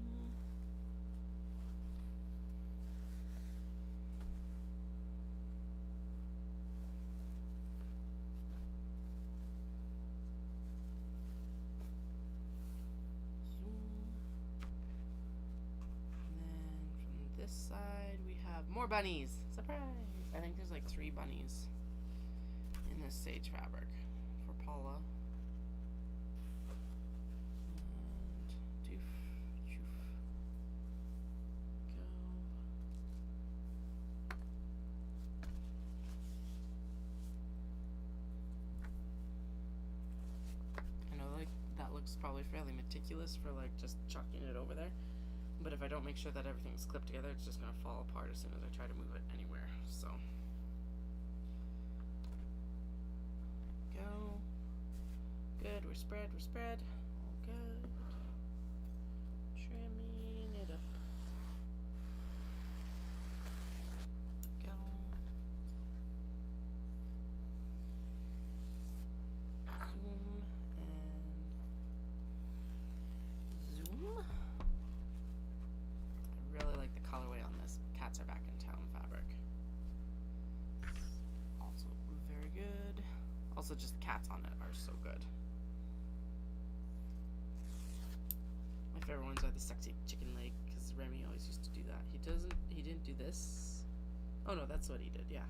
This side we have more bunnies. Surprise! I think there's like 3 bunnies in this sage fabric for Paula. And doof, doof. Go. I know like that looks probably fairly meticulous for like just chucking it over there. But if I don't make sure that everything's clipped together, it's just going to fall apart as soon as I try to move it anywhere. So, go. Good, we're spread. All good. Trimming it up. Go. Zoom and zoom. Really like the colorway on this Cats Are Back in Town fabric. Also very good. Also just the cats on it are so good. My favorite ones are the sexy chicken leg, because Remy always used to do that. He didn't do this. Oh no, that's what he did, yeah.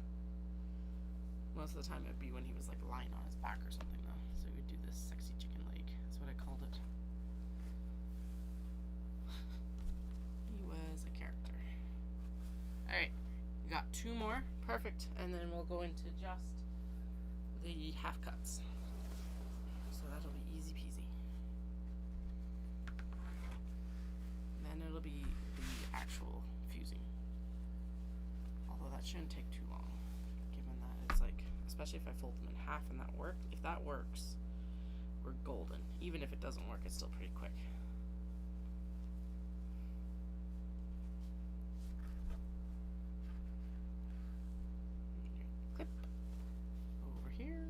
Most of the time it would be when he was like lying on his back or something though. So he would do this sexy chicken leg. That's what I called it. Was a character. Alright, we got 2 more. Perfect. And then we'll go into just the half cuts. So that'll be easy peasy. And then it'll be the actual fusing. Although that shouldn't take too long, given that it's like, especially if I fold them in half and that work. If that works, we're golden. Even if it doesn't work, it's still pretty quick. Clip over here.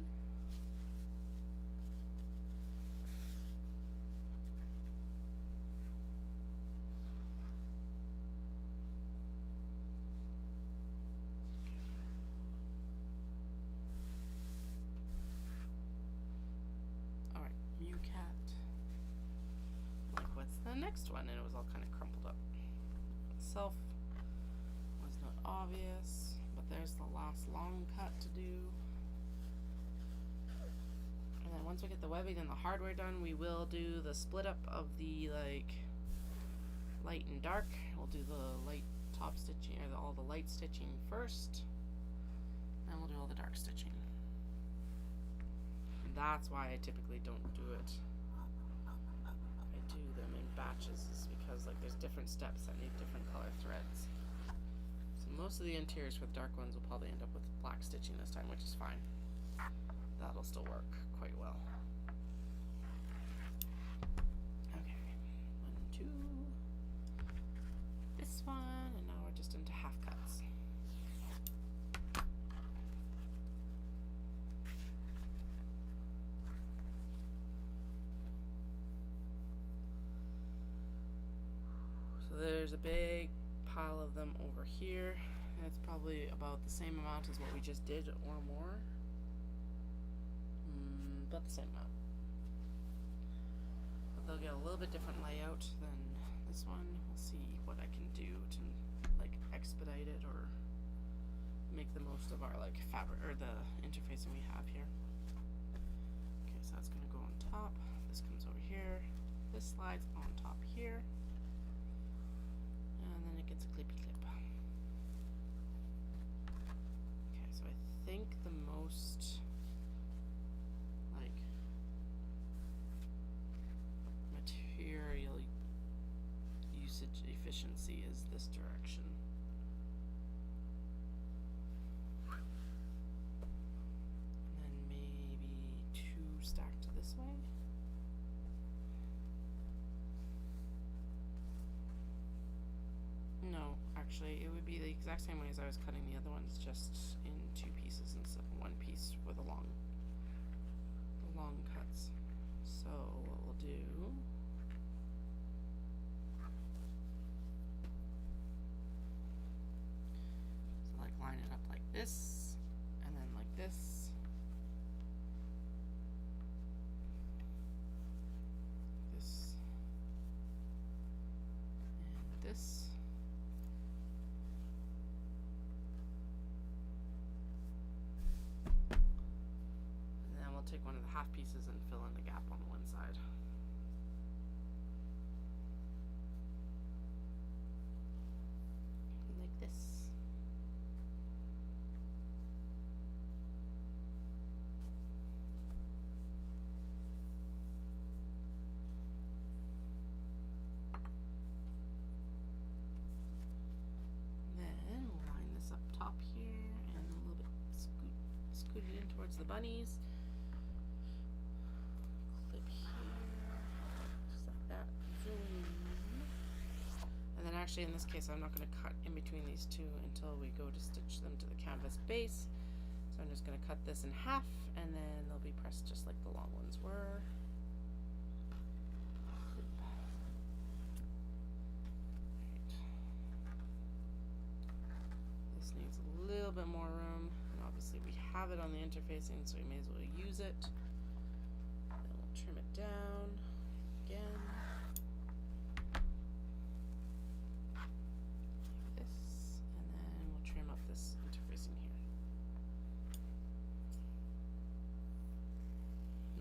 Alright, Mew Cat. Like, what's the next one? And it was all kind of crumpled up. Itself was not obvious. But there's the last long cut to do. And then once we get the webbing and the hardware done, we will do the split up of the like light and dark. We'll do the light top stitching, or all the light stitching first, and we'll do all the dark stitching. And that's why I typically don't do it. I do them in batches, is because like there's different steps that need different color threads. So most of the interiors for the dark ones will probably end up with black stitching this time, which is fine. That'll still work quite well. Okay, 1, 2. This one, and now we're just into half cuts. So there's a big pile of them over here. It's probably about the same amount as what we just did or more. About the same amount. But they'll get a little bit different layout than this one. We'll see what I can do to like expedite it or make the most of our like fabric or the interfacing we have here. Okay, so that's gonna go on top. This comes over here. This slides on top here. And then it gets a clippy clip. Okay, so I think the most like material usage efficiency is this direction. And then maybe 2 stacked this way. No, actually it would be the exact same way as I was cutting the other ones, just in 2 pieces instead of 1 piece for the long cuts. So what we'll do is like line it up like this, and then like this, this, and this. Take one of the half pieces and fill in the gap on one side. Like this. Then we'll line this up top here and a little bit scoot it in towards the bunnies. And then actually in this case I'm not going to cut in between these 2 until we go to stitch them to the canvas base. So I'm just going to cut this in half, and then they'll be pressed just like the long ones were. This needs a little bit more room, and obviously we have it on the interfacing, so we may as well use it. Then we'll trim it down again.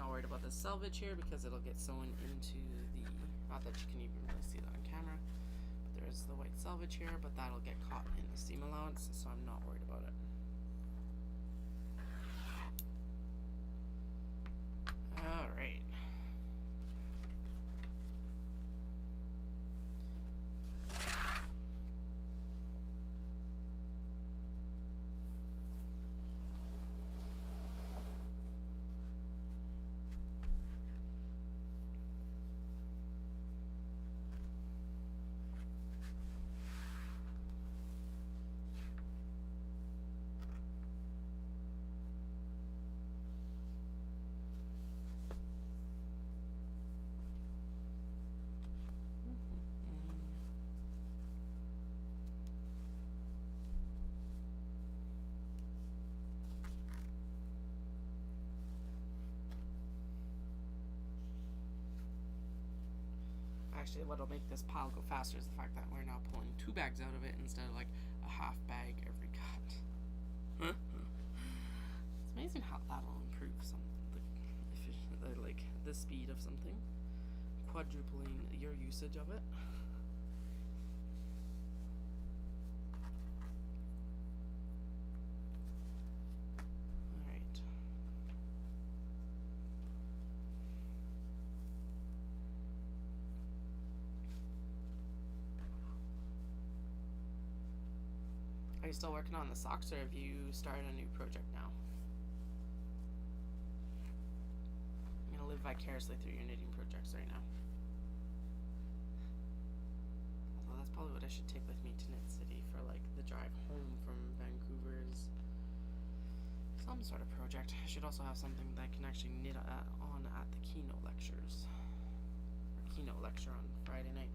Worried about the selvage here because it'll get sewn into the, not that you can even really see that on camera, but there's the white selvage here, but that'll get caught in the seam allowance, so I'm not worried about it. Alright. Actually, what'll make this pile go faster is the fact that we're now pulling 2 bags out of it instead of like a half bag every cut. It's amazing how that'll improve like the speed of something, quadrupling your usage of it. Are you still working on the socks, or have you started a new project now? I'm gonna live vicariously through your knitting projects right now. Although that's probably what I should take with me to Knit City for like the drive home from Vancouver is some sort of project. I should also have something that I can actually knit on at the keynote lectures. Or keynote lecture on Friday night.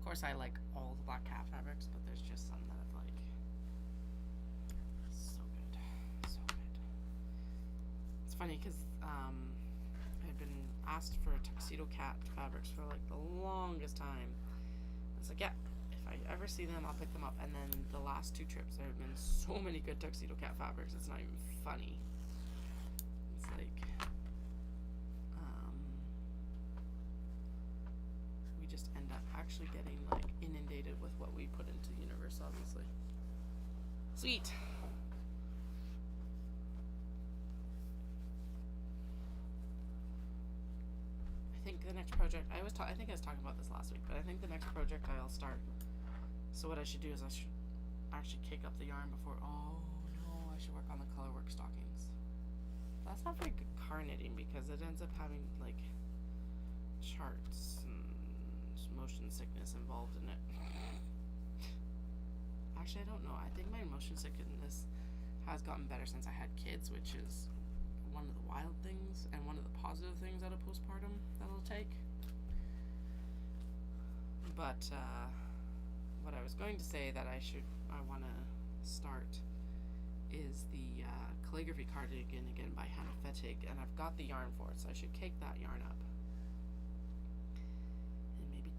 Of course, I like all the black cat fabrics, but there's just some that I've like so good, so good. It's funny because I had been asked for tuxedo cat fabrics for like the longest time. It's like, yeah, if I ever see them, I'll pick them up. And then the last 2 trips, there have been so many good tuxedo cat fabrics. It's not even funny. It's like just end up actually getting like inundated with what we put into the universe, obviously. Sweet. I think the next project I think I was talking about this last week, but I think the next project I'll start. So what I should do is I should actually kick up the yarn before. Oh no, I should work on the colorwork stockings. That's not very good car knitting because it ends up having like charts and motion sickness involved in it. Actually, I don't know. I think my motion sickness has gotten better since I had kids, which is one of the wild things and one of the positive things out of postpartum that it'll take. But what I was going to say that I want to start is the calligraphy cardigan again by Hannah Fettig, and I've got the yarn for it, so I should cake that yarn up.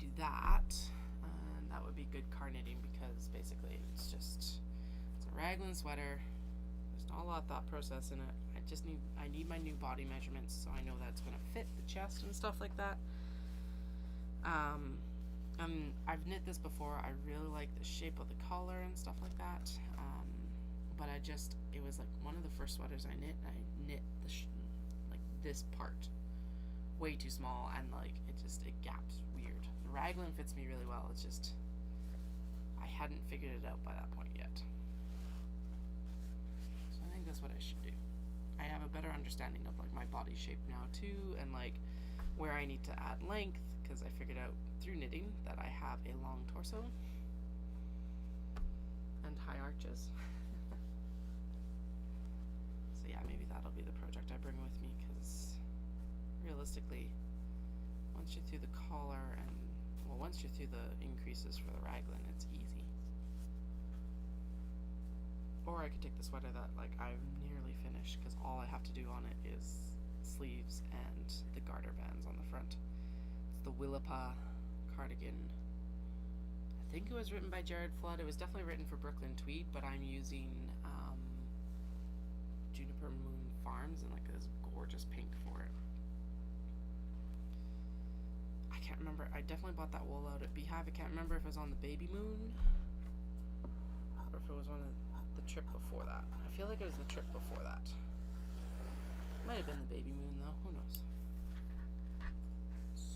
Do that, and that would be good car knitting because basically it's a raglan sweater. There's not a lot of thought process in it. I need my new body measurements so I know that it's gonna fit the chest and stuff like that. I've knit this before. I really like the shape of the collar and stuff like that. But it was like one of the first sweaters I knit. I knit like this part way too small, and like it gaps weird. The raglan fits me really well. It's just I hadn't figured it out by that point yet. So I think that's what I should do. I have a better understanding of like my body shape now too, and like where I need to add length, because I figured out through knitting that I have a long torso and high arches. So yeah, maybe that'll be the project I bring with me, because realistically, once you're through the collar and, well, once you're through the increases for the raglan, it's easy. Or I could take the sweater that like I've nearly finished, because all I have to do on it is sleeves and the garter bands on the front. It's the Willapa cardigan. I think it was written by Jared Flood. It was definitely written for Brooklyn Tweed, but I'm using Juniper Moon Farms and like this gorgeous pink for it. I can't remember. I definitely bought that wool out at Beehive. I can't remember if it was on the Baby Moon or if it was on the trip before that. I feel like it was the trip before that. Might have been the Baby Moon though. Who knows?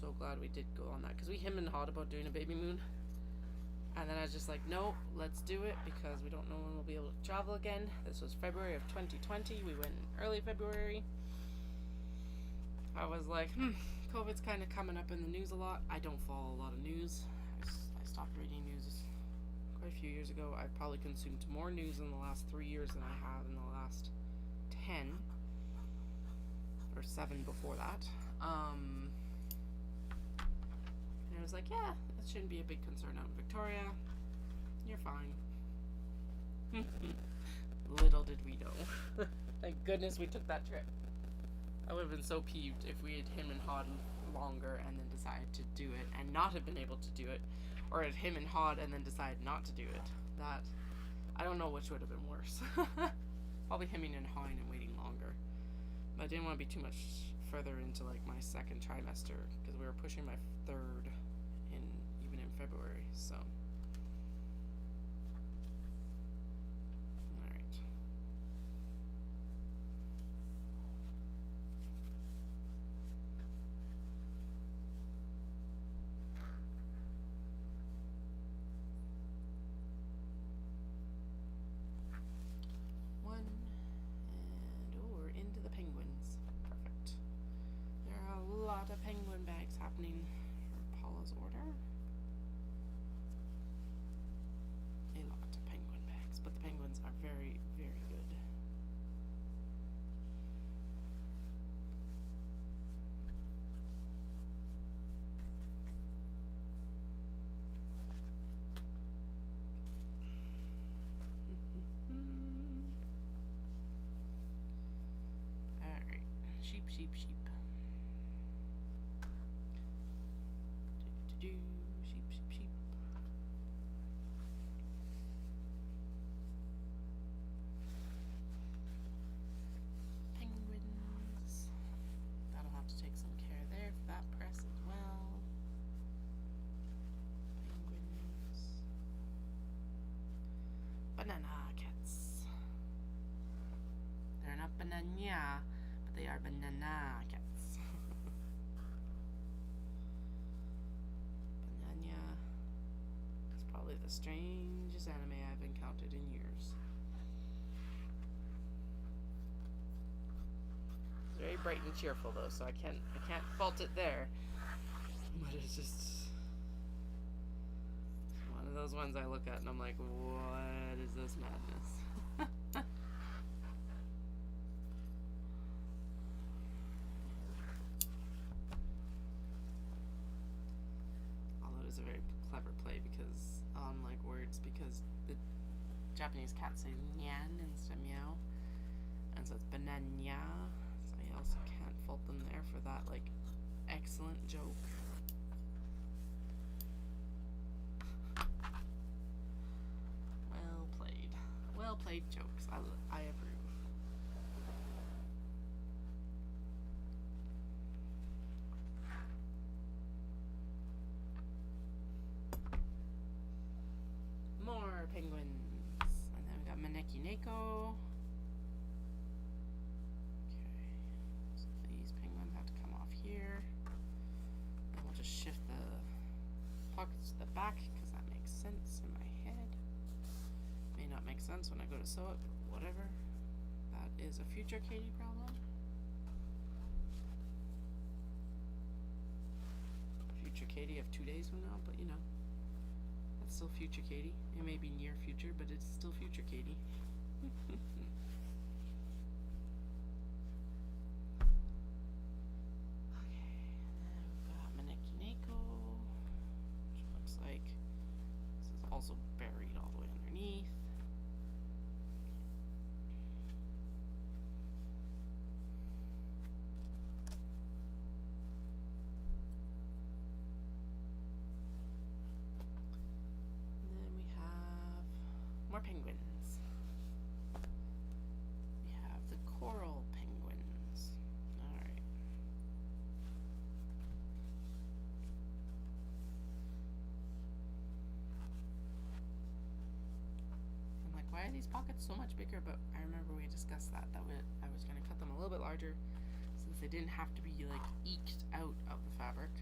So glad we did go on that, because we him and hawed about doing a Baby Moon, and then I was just like, no, let's do it, because we don't know when we'll be able to travel again. This was February of 2020. We went in early February. I was like, COVID's kind of coming up in the news a lot. I don't follow a lot of news. I stopped reading news quite a few years ago. I've probably consumed more news in the last 3 years than I have in the last 10 or 7 before that. And I was like, yeah, that shouldn't be a big concern out in Victoria. You're fine. Little did we know. Thank goodness we took that trip. I would have been so peeved if we had him and hawed longer and then decided to do it and not have been able to do it, or at him and Hod and then decide not to do it. That, I don't know which would have been worse. Probably hemming and hawing and waiting longer. But I didn't want to be too much further into like my second trimester because we were pushing my third even in February, so. Alright. One, and oh, we're into the penguins. Perfect. There are a lot of penguin bags happening for Paula's order. A lot of penguin bags, but the penguins are very, very good. Alright, sheep, sheep, sheep. Sheep, sheep, sheep. Penguins. That'll have to take some care there for that press as well. Penguins. Banana cats. They're not banana, but they are banana cats. Banana is probably the strangest anime I've encountered in years. It's very bright and cheerful though, so I can't fault it there. But it's just one of those ones I look at and I'm like, what is this madness? Although it is a very clever play because on like words, because the Japanese cats say nyan instead of meow, and so it's banana. So I also can't fault them there for that like excellent joke. Well played. Well played jokes. I approve. More penguins. And then we got Maneki Neko. Okay. So these penguins have to come off here. And we'll just shift the pockets to the back because that makes sense in my head. May not make sense when I go to sew it, but whatever. That is a future Katie problem. Future Katie of 2 days from now, but you know. That's still future Katie. It may be near future, but it's still future Katie. Okay, and then we've got Maneki Neko, which looks like this is also buried all the way underneath. More penguins. We have the coral penguins. Alright. I'm like, why are these pockets so much bigger? But I remember we discussed that I was going to cut them a little bit larger since they didn't have to be like eked out of the fabric.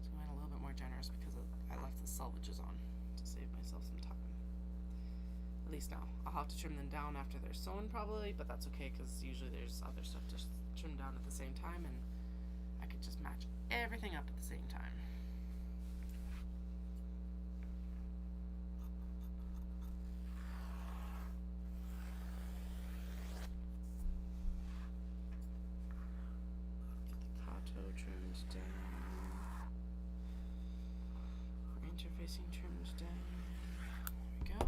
So I went a little bit more generous because I left the selvages on. Save myself some time. At least now. I'll have to trim them down after they're sewn probably, but that's okay because usually there's other stuff to trim down at the same time and I could just match everything up at the same time. Get the Kato trimmed down. Interfacing trimmed down. There we go.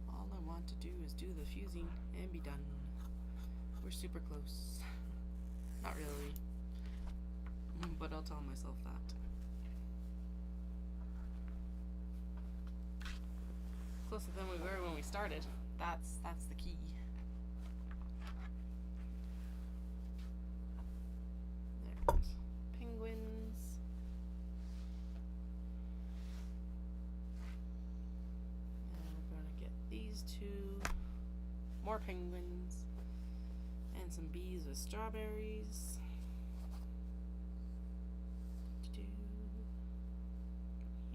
All I want to do is do the fusing and be done. We're super close. Not really. But I'll tell myself that. Closer than we were when we started. That's the key. There's penguins. And we're gonna get these two. More penguins. And some bees with strawberries.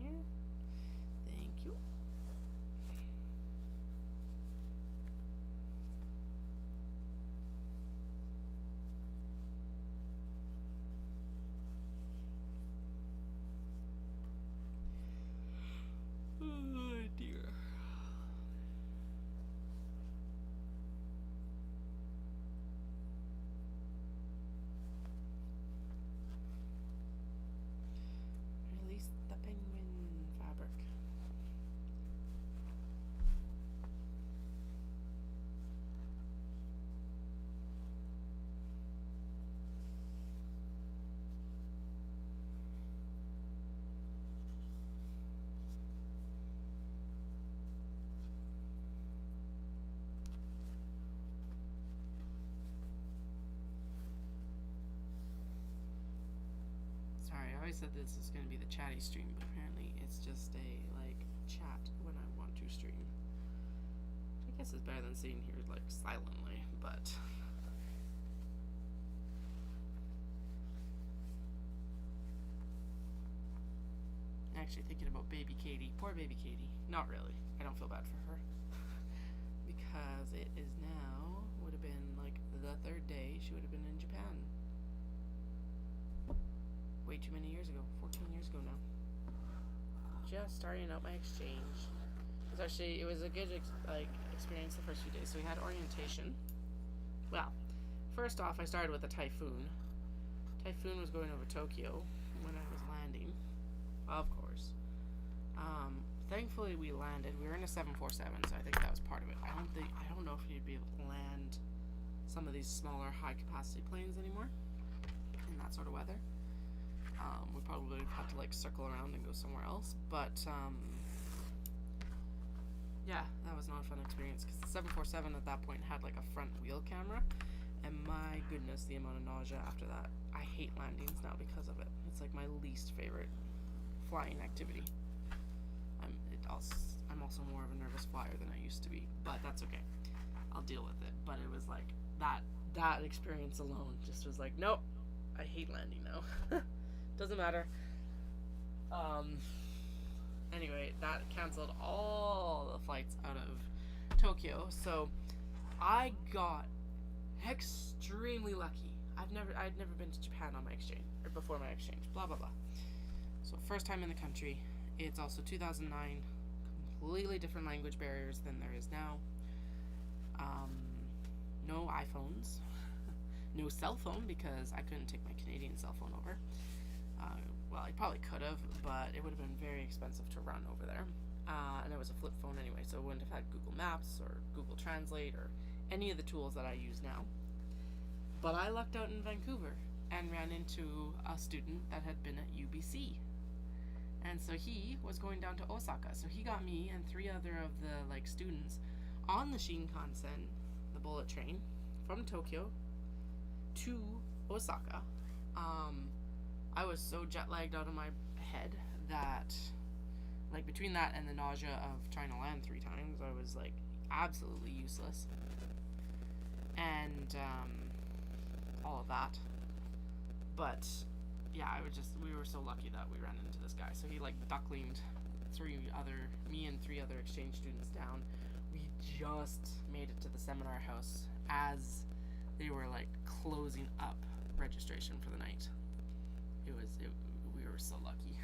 Here. Thank you. Oh dear. Release the penguin fabric. Sorry, I always said this is going to be the chatty stream, but apparently it's just a, like, chat when I want to stream. I guess it's better than sitting here, like, silently, but... Actually thinking about baby Katie. Poor baby Katie. Not really. I don't feel bad for her. Because it is now, would have been, like, the third day she would have been in Japan. Way too many years ago. 14 years ago now. Just starting out my exchange. It was a good experience the first few days. So we had orientation. Well, first off, I started with a typhoon. Typhoon was going over Tokyo when I was landing, of course. Thankfully we landed. We were in a 747, so I think that was part of it. I don't know if you'd be able to land some of these smaller high capacity planes anymore in that sort of weather. We probably would have to like circle around and go somewhere else, but yeah, that was not a fun experience because the 747 at that point had like a front wheel camera, and my goodness, the amount of nausea after that. I hate landings now because of it. It's like my least favorite flying activity. I'm also more of a nervous flyer than I used to be, but that's okay. I'll deal with it. But it was like that experience alone just was like, nope, I hate landing now. Doesn't matter. Anyway, that canceled all the flights out of Tokyo, so I got extremely lucky. I'd never been to Japan on my exchange, or before my exchange, blah blah blah. So first time in the country. It's also 2009, completely different language barriers than there is now. No iPhones, no cell phone because I couldn't take my Canadian cell phone over. Well, I probably could have, but it would have been very expensive to run over there. And it was a flip phone anyway, so it wouldn't have had Google Maps or Google Translate or any of the tools that I use now. But I lucked out in Vancouver and ran into a student that had been at UBC. And so he was going down to Osaka. So he got me and 3 other of the like students on the Shinkansen, the bullet train, from Tokyo to Osaka. I was so jet lagged out of my head that, like, between that and the nausea of trying to land 3 times, I was like absolutely useless. And all of that. But yeah, we were so lucky that we ran into this guy. So he like ducklinked me and 3 other exchange students down. We just made it to the seminar house as they were like closing up registration for the night. We were so lucky.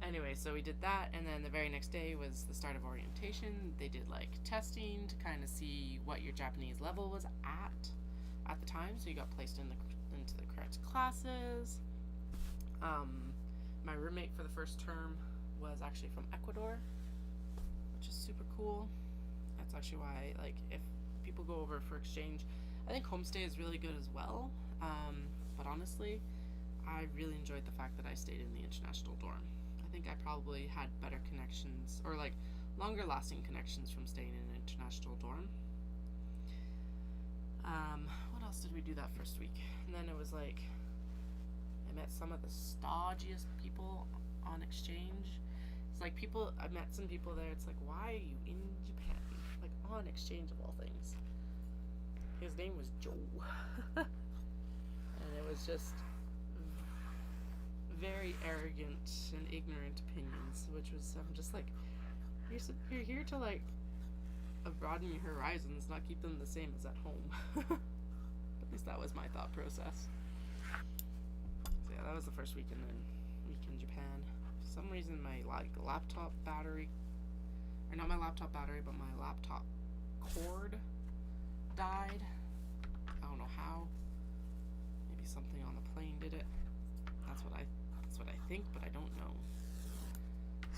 Anyway, so we did that, and then the very next day was the start of orientation. They did like testing to kind of see what your Japanese level was at the time, so you got placed into the correct classes. My roommate for the first term was actually from Ecuador, which is super cool. That's actually why, like, if people go over for exchange, I think homestay is really good as well. But honestly, I really enjoyed the fact that I stayed in the international dorm. I think I probably had better connections, or like longer lasting connections from staying in an international dorm. What else did we do that first week? And then it was like, I met some of the stodgiest people on exchange. It's like I met some people there, it's like, why are you in Japan? Like, on exchange of all things. His name was Joe. And it was just very arrogant and ignorant opinions, which was, I'm just like, you're here to like broaden your horizons, not keep them the same as at home. At least that was my thought process. So yeah, that was the first week in Japan. For some reason my laptop battery, or not my laptop battery, but my laptop cord died. I don't know how. Maybe something on the plane did it. That's what I think, but I don't know.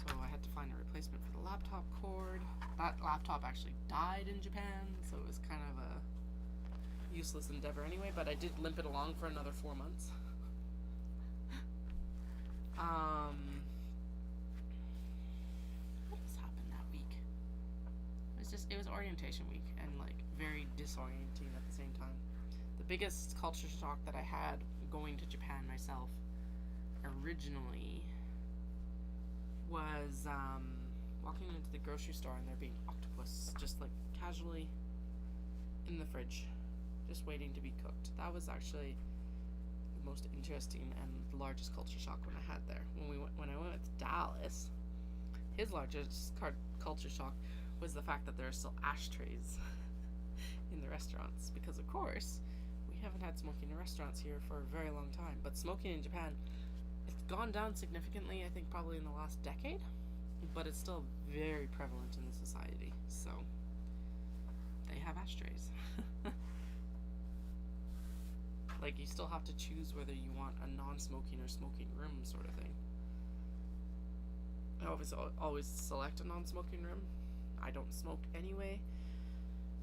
So I had to find a replacement for the laptop cord. That laptop actually died in Japan, so it was kind of a useless endeavor anyway, but I did limp it along for another 4 months. What else happened that week? It was orientation week, and like very disorienting at the same time. The biggest culture shock that I had going to Japan myself originally was walking into the grocery store and there being octopus just like casually in the fridge, just waiting to be cooked. That was actually the most interesting and largest culture shock when I had there. When I went with Dallas, his largest culture shock was the fact that there are still ashtrays in the restaurants, because of course we haven't had smoking in restaurants here for a very long time, but smoking in Japan, it's gone down significantly, I think probably in the last decade, but it's still very prevalent in the society, so they have ashtrays. Like, you still have to choose whether you want a non-smoking or smoking room sort of thing. I always select a non-smoking room. I don't smoke anyway,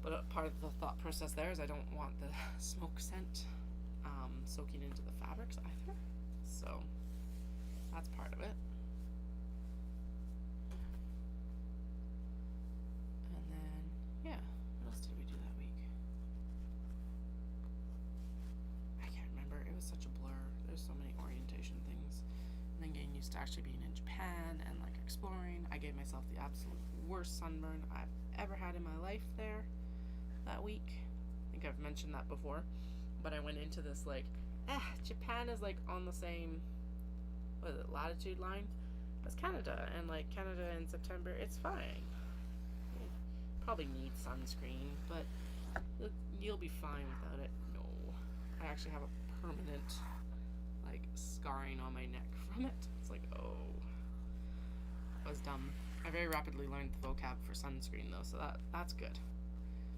but part of the thought process there is I don't want the smoke scent soaking into the fabrics either, so that's part of it. And then, yeah, what else did we do that week? I can't remember. It was such a blur. There's so many orientation things. And then getting used to actually being in Japan and like exploring. I gave myself the absolute worst sunburn I've ever had in my life there that week. I think I've mentioned that before. But I went into this like, Japan is like on the same, what is it, latitude line as Canada, and like Canada in September, it's fine. You probably need sunscreen, but you'll be fine without it. No, I actually have a permanent like scarring on my neck from it. It's like, oh, that was dumb. I very rapidly learned the vocab for sunscreen though, so that's good.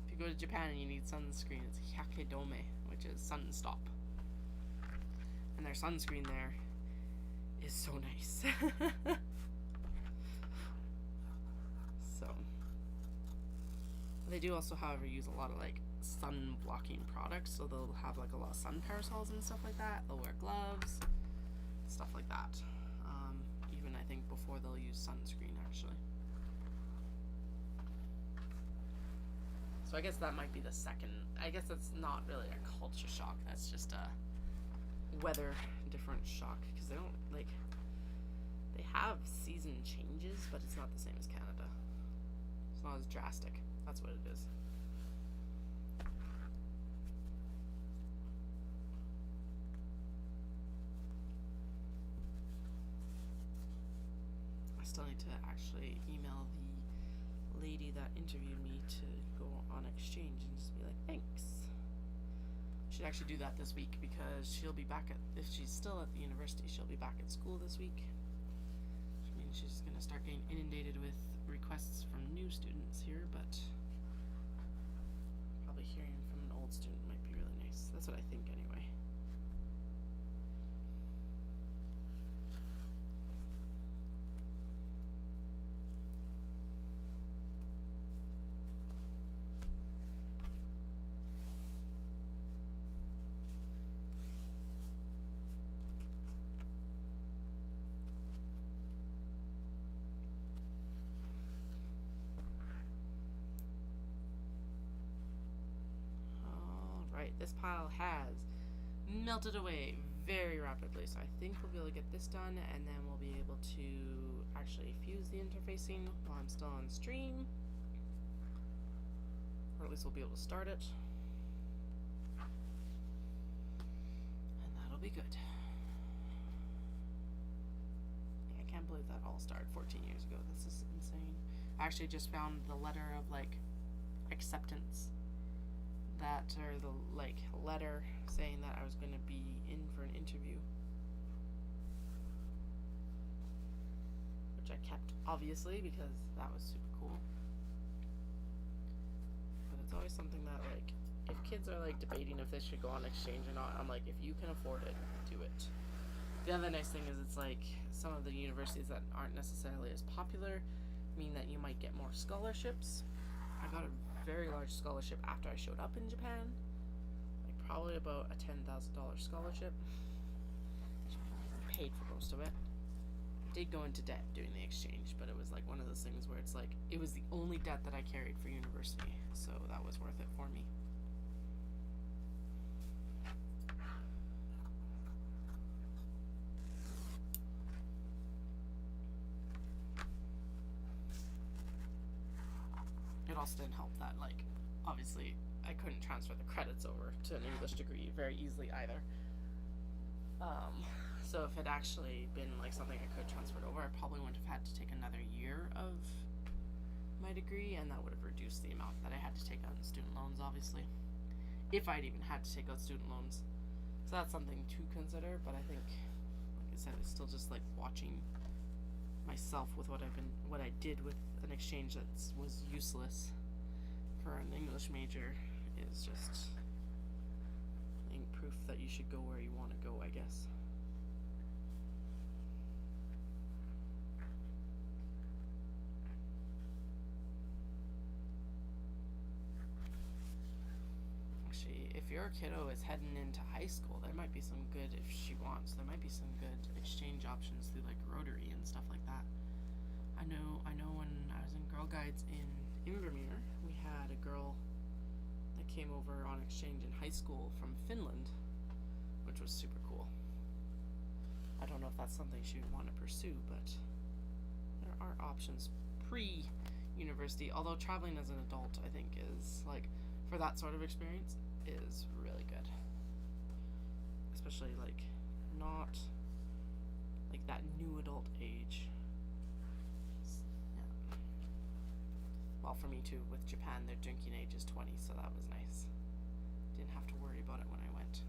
If you go to Japan and you need sunscreen, it's hyakedome, which is sun stop. And their sunscreen there is so nice. So they do also, however, use a lot of like sun blocking products, so they'll have like a lot of sun parasols and stuff like that. They'll wear gloves, stuff like that. Even I think before they'll use sunscreen actually. So I guess that might be the second. I guess that's not really a culture shock. That's just a weather difference shock, because they don't like, they have season changes, but it's not the same as Canada. It's not as drastic. That's what it is. I still need to actually email the lady that interviewed me to go on exchange and just be like, thanks. Should actually do that this week, because she'll be back if she's still at the university, she'll be back at school this week. Which means she's gonna start getting inundated with requests from new students here, but probably hearing from an old student might be really nice. That's what I think anyway. this pile has melted away very rapidly. So I think we'll be able to get this done, and then we'll be able to actually fuse the interfacing while I'm still on stream. Or at least we'll be able to start it. And that'll be good. Yeah, I can't believe that all started 14 years ago. This is insane. I actually just found the letter of like acceptance, that, or the like letter saying that I was going to be in for an interview, which I kept obviously because that was super cool. But it's always something that, like, if kids are like debating if they should go on exchange or not, I'm like, if you can afford it, do it. The other nice thing is it's like some of the universities that aren't necessarily as popular mean that you might get more scholarships. I got a very large scholarship after I showed up in Japan, like probably about a $10,000 scholarship. Paid for most of it. I did go into debt doing the exchange, but it was like one of those things where it's like it was the only debt that I carried for university, so that was worth it for me. It also didn't help that, like, obviously I couldn't transfer the credits over to an English degree very easily either. So if it actually been like something I could transfer over, I probably wouldn't have had to take another year of my degree, and that would have reduced the amount that I had to take out in student loans, obviously, if I'd even had to take out student loans. So that's something to consider, but I think, like I said, it's still just like watching myself with what I did with an exchange that was useless for an English major is just, I think, proof that you should go where you want to go, I guess. Actually, if your kiddo is heading into high school, there might be some good, if she wants, there might be some good exchange options through like Rotary and stuff like that. I know when I was in Girl Guides in Invermere, we had a girl that came over on exchange in high school from Finland, which was super cool. I don't know if that's something she would want to pursue, but there are options pre-university, although traveling as an adult, I think, is like, for that sort of experience, is really good. Especially like not like that new adult age. Yeah. Well, for me too, with Japan, their drinking age is 20, so that was nice. Didn't have to worry about it when I went.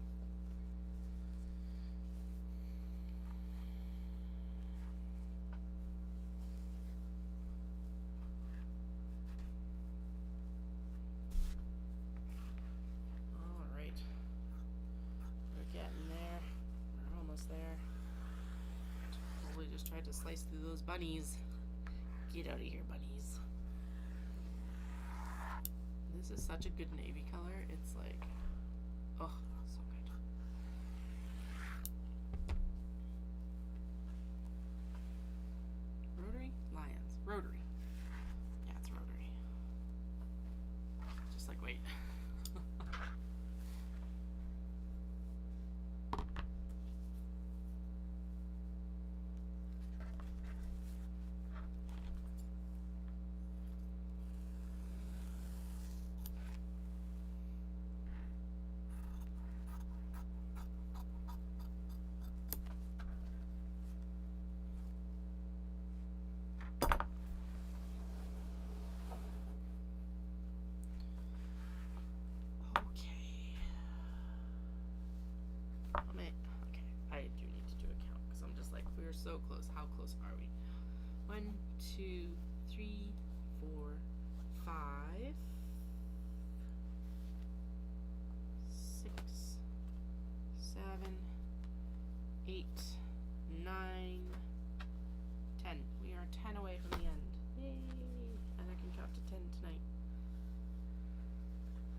Tried to slice through those bunnies. Get out of here, bunnies. This is such a good navy color. It's like, oh, so good. Rotary? Lions. Rotary. Yeah, it's Rotary. Just like, wait. We're so close. How close are we? 1, 2, 3, 4, 5, 6, 7, 8, 9, 10. We are 10 away from the end. Yay! And I can count to 10 tonight.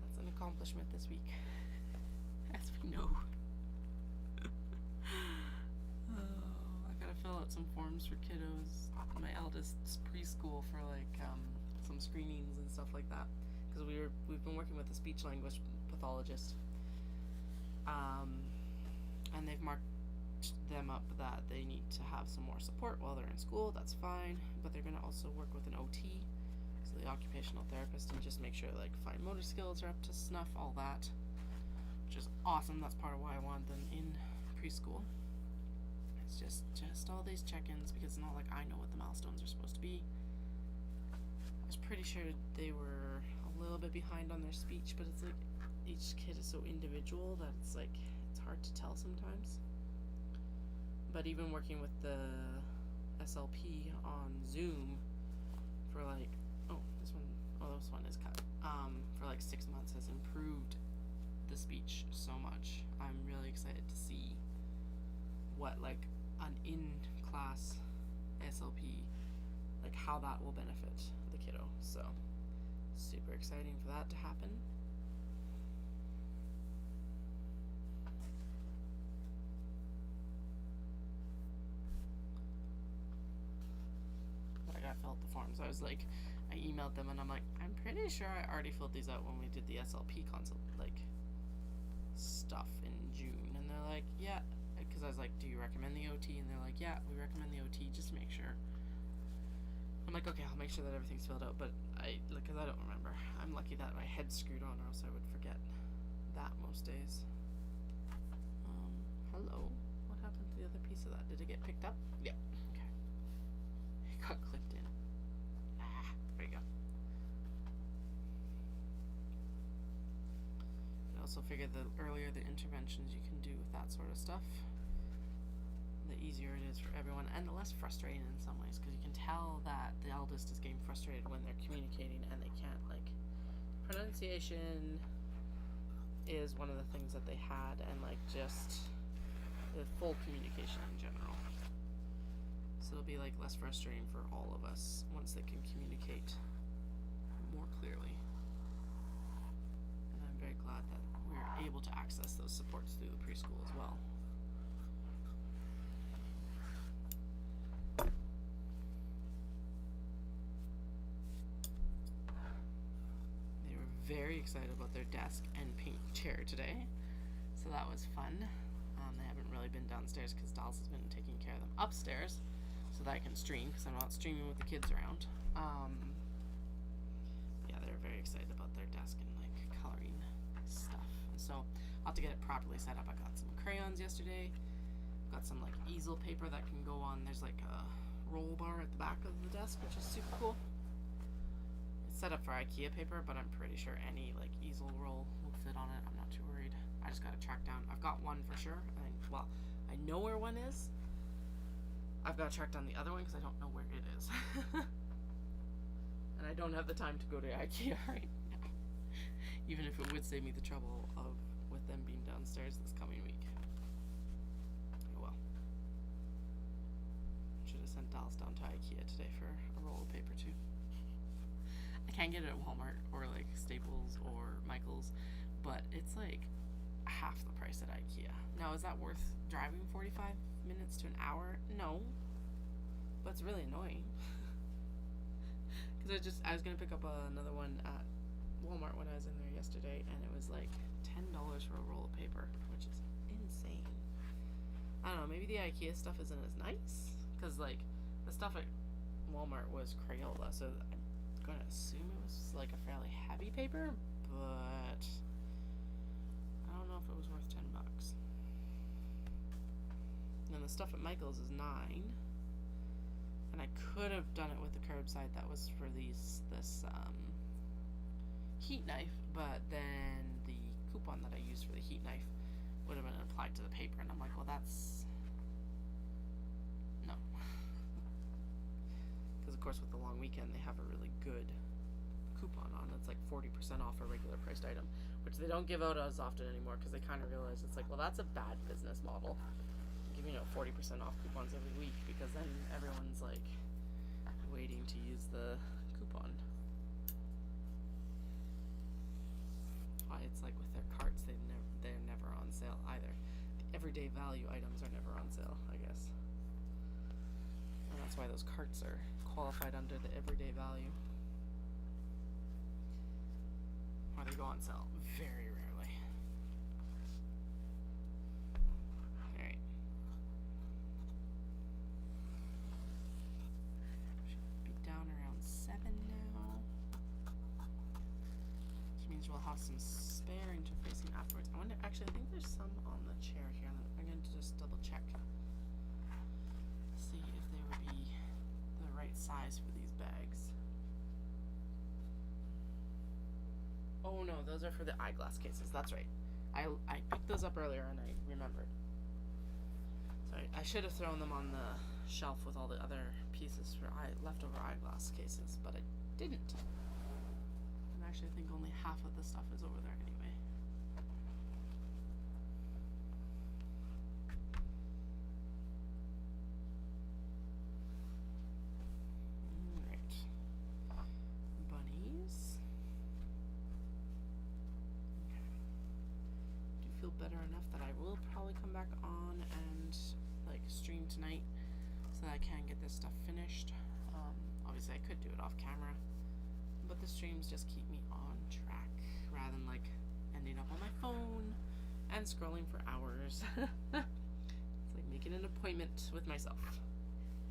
That's an accomplishment this week, as we know. Fill out some forms for kiddos. My eldest's preschool for like some screenings and stuff like that. Because we've been working with a speech language pathologist, And they've marked them up that they need to have some more support while they're in school. That's fine, but they're going to also work with an OT, so the occupational therapist, and just make sure like fine motor skills are up to snuff, all that, which is awesome. That's part of why I wanted them in preschool. It's just all these check-ins, because it's not like I know what the milestones are supposed to be. I was pretty sure they were a little bit behind on their speech, but it's like each kid is so individual that it's like it's hard to tell sometimes. But even working with the SLP on Zoom for like this one is cut for like 6 months has improved the speech so much. I'm really excited to see what like an in-class SLP, like how that will benefit the kiddo. So super exciting for that to happen. I filled the forms. I emailed them and I'm like, I'm pretty sure I already filled these out when we did the SLP consult stuff in June. And they're like, yeah, because I was like, do you recommend the OT? And they're like, yeah, we recommend the OT, just to make sure. I'm like, okay, I'll make sure that everything's filled out, but because I don't remember. I'm lucky that my head's screwed on, or else I would forget that most days. Hello. What happened to the other piece of that? Did it get picked up? Yeah. Okay. It got clipped in. There you go. I also figured the earlier the interventions you can do with that sort of stuff, the easier it is for everyone, and the less frustrating in some ways, because you can tell that the eldest is getting frustrated when they're communicating and they can't, like, pronunciation is one of the things that they had, and like just the full communication in general. So it'll be like less frustrating for all of us once they can communicate more clearly. And I'm very glad that we're able to access those supports through the preschool as well. They were very excited about their desk and pink chair today, so that was fun. They haven't really been downstairs because Dallas has been taking care of them upstairs, so that I can stream, because I'm not streaming with the kids around. Yeah, they're very excited about their desk and like coloring stuff. And so I'll have to get it properly set up. I got some crayons yesterday. Got some like easel paper that can go on. There's like a roll bar at the back of the desk, which is super cool. It's set up for IKEA paper, but I'm pretty sure any like easel roll will fit on it. I'm not too worried. I just gotta track down. I've got one for sure. I know where one is. I've got to track down the other one because I don't know where it is. And I don't have the time to go to IKEA right now. Even if it would save me the trouble of with them being downstairs this coming week. Oh well. Should have sent Dallas down to IKEA today for a roll of paper too. I can get it at Walmart or like Staples or Michael's, but it's like half the price at IKEA. Now, is that worth driving 45 minutes to an hour? No, but it's really annoying. Because I was gonna pick up another one at Walmart when I was in there yesterday, and it was like $10 for a roll of paper, which is insane. I don't know, maybe the IKEA stuff isn't as nice, because like the stuff at Walmart was Crayola, so I'm gonna assume it was like a fairly heavy paper, but I don't know if it was worth $10. And then the stuff at Michael's is $9. And I could have done it with the curbside that was for this heat knife, but then the coupon that I used for the heat knife would have been applied to the paper, and I'm like, well, that's no. Because of course with the long weekend they have a really good coupon on. It's like 40% off a regular priced item, which they don't give out as often anymore because they kind of realize it's like, well, that's a bad business model. Giving out 40% off coupons every week, because then everyone's like waiting to use the coupon. Why it's like with their carts, they're never on sale either. The everyday value items are never on sale, I guess. And that's why those carts are qualified under the everyday value. Or they go on sale very rarely. I'll have some spare interfacing afterwards. I wonder, actually, I think there's some on the chair here. I'm going to just double check. See if they would be the right size for these bags. Oh no, those are for the eyeglass cases. That's right. I picked those up earlier and I remembered. Sorry, I should have thrown them on the shelf with all the other pieces for leftover eyeglass cases, but I didn't. And actually, I think only half of the stuff is over there anyway. Better enough that I will probably come back on and like stream tonight so that I can get this stuff finished. Obviously I could do it off camera, but the streams just keep me on track rather than like ending up on my phone and scrolling for hours. It's like making an appointment with myself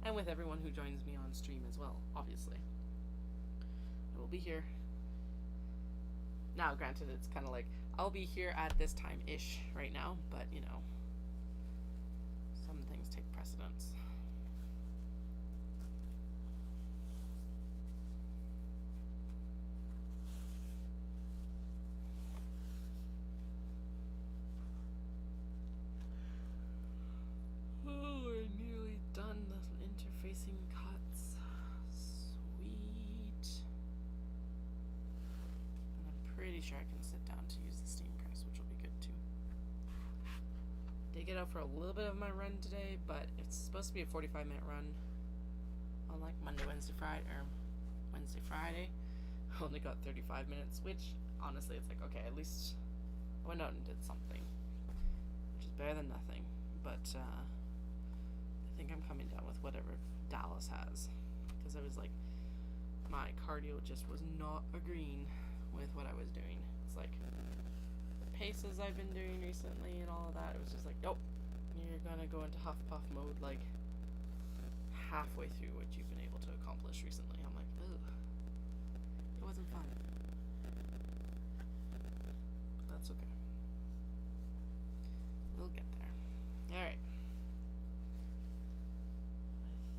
and with everyone who joins me on stream as well, obviously. I will be here. Now, granted, it's kind of like I'll be here at this time-ish right now, but, you know, some things take precedence. Oh, we're nearly done the interfacing cuts. Sweet. And I'm pretty sure I can sit down to use the steam press, which will be good too. Did get out for a little bit of my run today, but it's supposed to be a 45-minute run. Unlike Monday, Wednesday, Friday, or Wednesday, Friday, I only got 35 minutes, which honestly, it's like, okay, at least I went out and did something, which is better than nothing. But I think I'm coming down with whatever Dallas has, because I was like, my cardio just was not agreeing with what I was doing. It's like the paces I've been doing recently and all of that, it was just like, nope, you're gonna go into huff puff mode like halfway through what you've been able to accomplish recently. I'm like, ugh, it wasn't fun. That's okay, we'll get there. All right,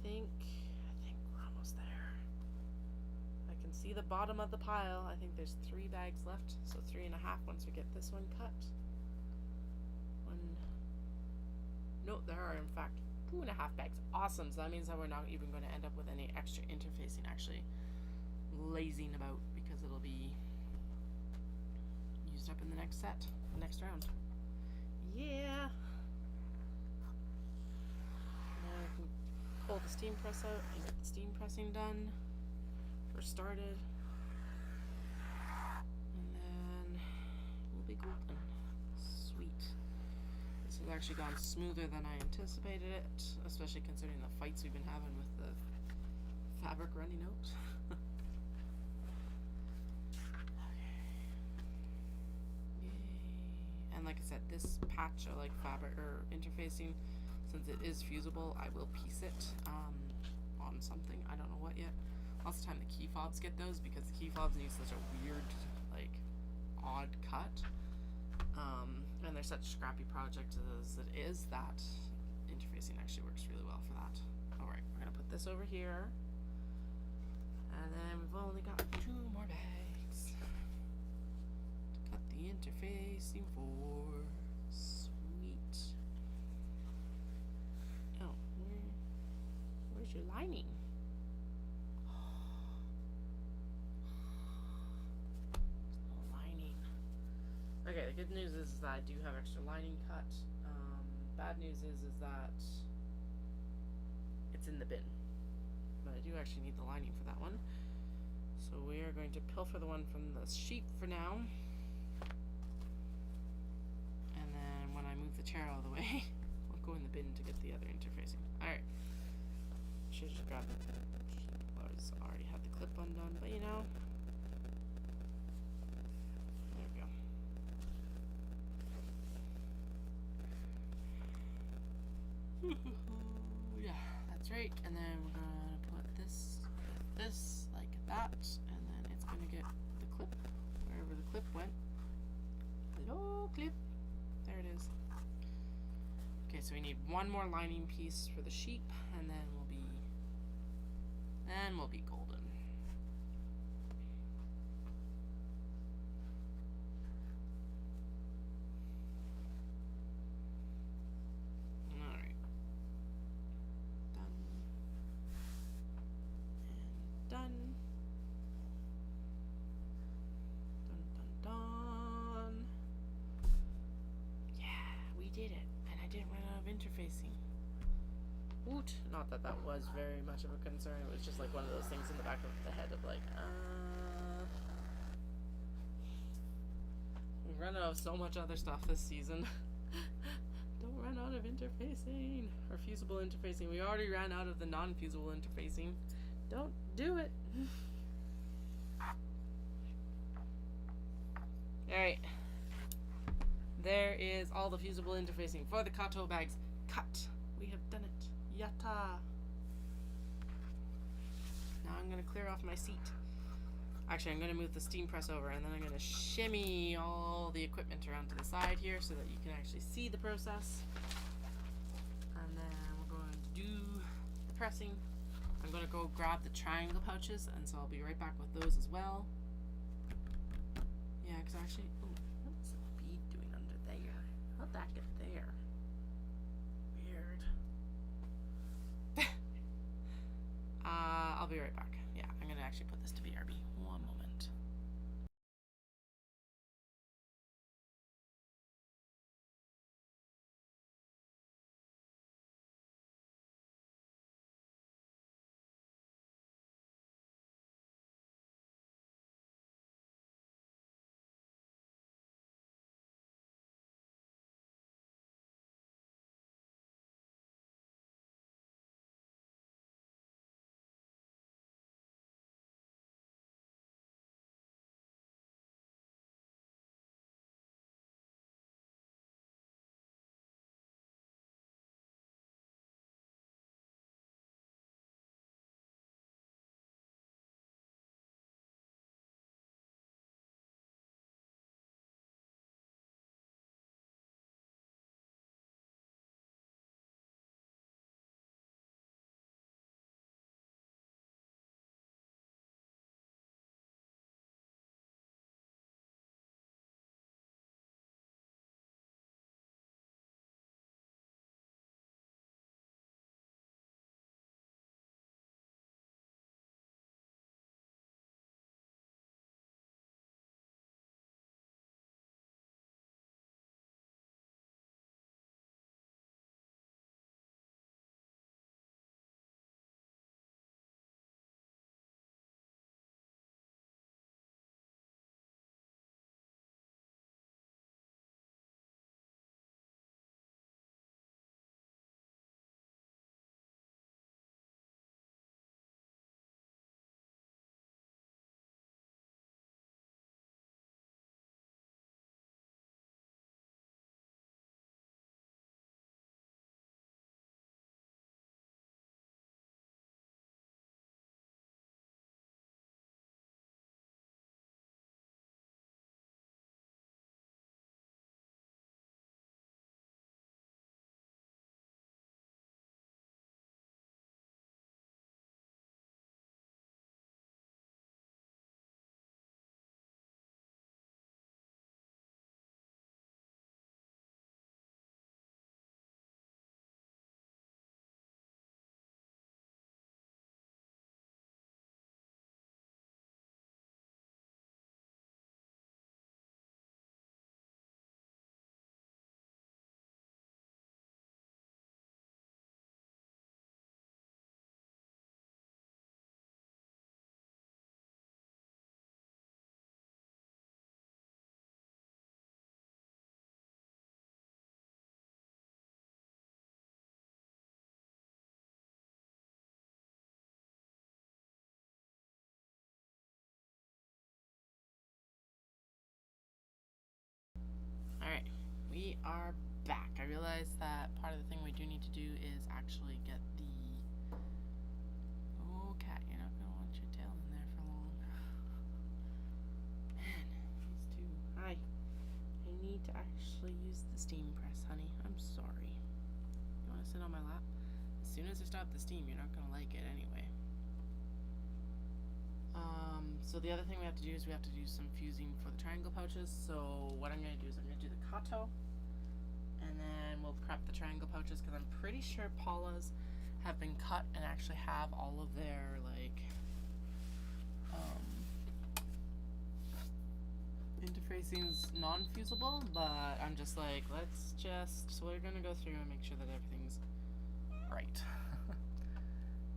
I think we're almost there. I can see the bottom of the pile. I think there's 3 bags left, so 3.5 once we get this one cut. No, there are in fact 2.5 bags. Awesome. So that means that we're not even going to end up with any extra interfacing actually lazing about, because it'll be used up in the next set, the next round. Yeah. Now I can pull the steam press out and get the steam pressing done or started, and then we'll be golden. Sweet. This has actually gone smoother than I anticipated it, especially considering the fights we've been having with the fabric running out. Okay. Yay. And like I said, this patch of like fabric or interfacing, since it is fusible, I will piece it on something. I don't know what yet. Most of the time the key fobs get those, because the key fobs need such a weird, like, odd cut. And they're such a scrappy project as it is, that interfacing actually works really well for that. Alright, we're gonna put this over here. And then we've only got 2 more bags to cut the interfacing for. Sweet. Oh, where's your lining? Okay, the good news is that I do have extra lining cut. Bad news is that it's in the bin. But I do actually need the lining for that one. So we are going to pilfer the one from the sheep for now. And then when I move the chair out of the way, we'll go in the bin to get the other interfacing. Alright. Should just grab it. I already had the clip undone, but you know. Yeah, that's right. And then we're gonna put this like that, and then it's gonna get the clip wherever the clip went. Hello, clip. There it is. Okay, so we need one more lining piece for the sheep, and then we'll be golden. All right. Done. And done. Dun dun dun. Yeah, we did it, and I didn't run out of interfacing. Woot. Not that that was very much of a concern. It was just like one of those things in the back of the head of like, we run out of so much other stuff this season. Don't run out of interfacing or fusible interfacing. We already ran out of the non-fusible interfacing. Don't do it. Alright. There is all the fusible interfacing for the kato bags. Cut. We have done it. Yatta. Now I'm going to clear off my seat. Actually, I'm going to move the steam press over, and then I'm going to shimmy all the equipment around to the side here so that you can actually see the process. And then we're going to do the pressing. I'm going to go grab the triangle pouches, and so I'll be right back with those as well. Yeah, because actually, oh, what's the bead doing under there? How'd that get there? Weird. I'll be right back. Yeah, I'm going to actually put this to BRB. One moment. Alright, we are back. I realized that part of the thing we do need to do is actually get the... Oh, cat, you're not going to want your tail in there for long. Man, these two. Hi. Hey, need to actually use the steam press, honey. I'm sorry. You want to sit on my lap? As soon as I stop the steam, you're not going to like it anyway. So the other thing we have to do is we have to do some fusing for the triangle pouches. So what I'm going to do is I'm going to do the kato, and then we'll prep the triangle pouches, because I'm pretty sure Paula's have been cut and actually have all of their like interfacing's non-fusible, but I'm just like, so we're going to go through and make sure that everything's right.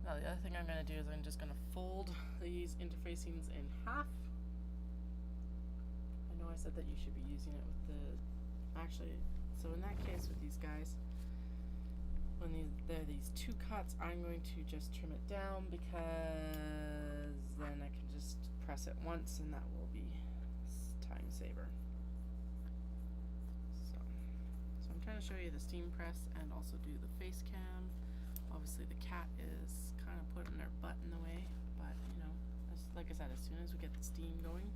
Now the other thing I'm going to do is I'm just going to fold these interfacings in half. I know I said that you should be using it with so in that case with these guys, when there are these two cuts, I'm going to just trim it down, because then I can just press it once and that will be time saver. So I'm trying to show you the steam press and also do the face cam. Obviously the cat is kind of putting her butt in the way, but you know, like I said, as soon as we get the steam going,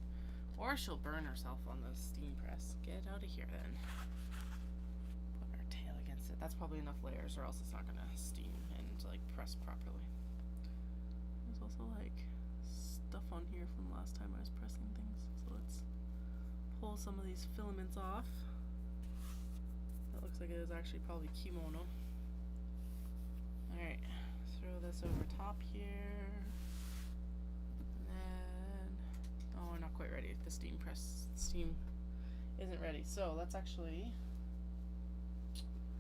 or she'll burn herself on the steam press. Get out of here then. Put her tail against it. That's probably enough layers, or else it's not gonna steam and like press properly. There's also like stuff on here from last time I was pressing things, so let's pull some of these filaments off. That looks like it was actually probably kimono. Alright, throw this over top here, and then, oh, we're not quite ready. The steam isn't ready, so let's actually,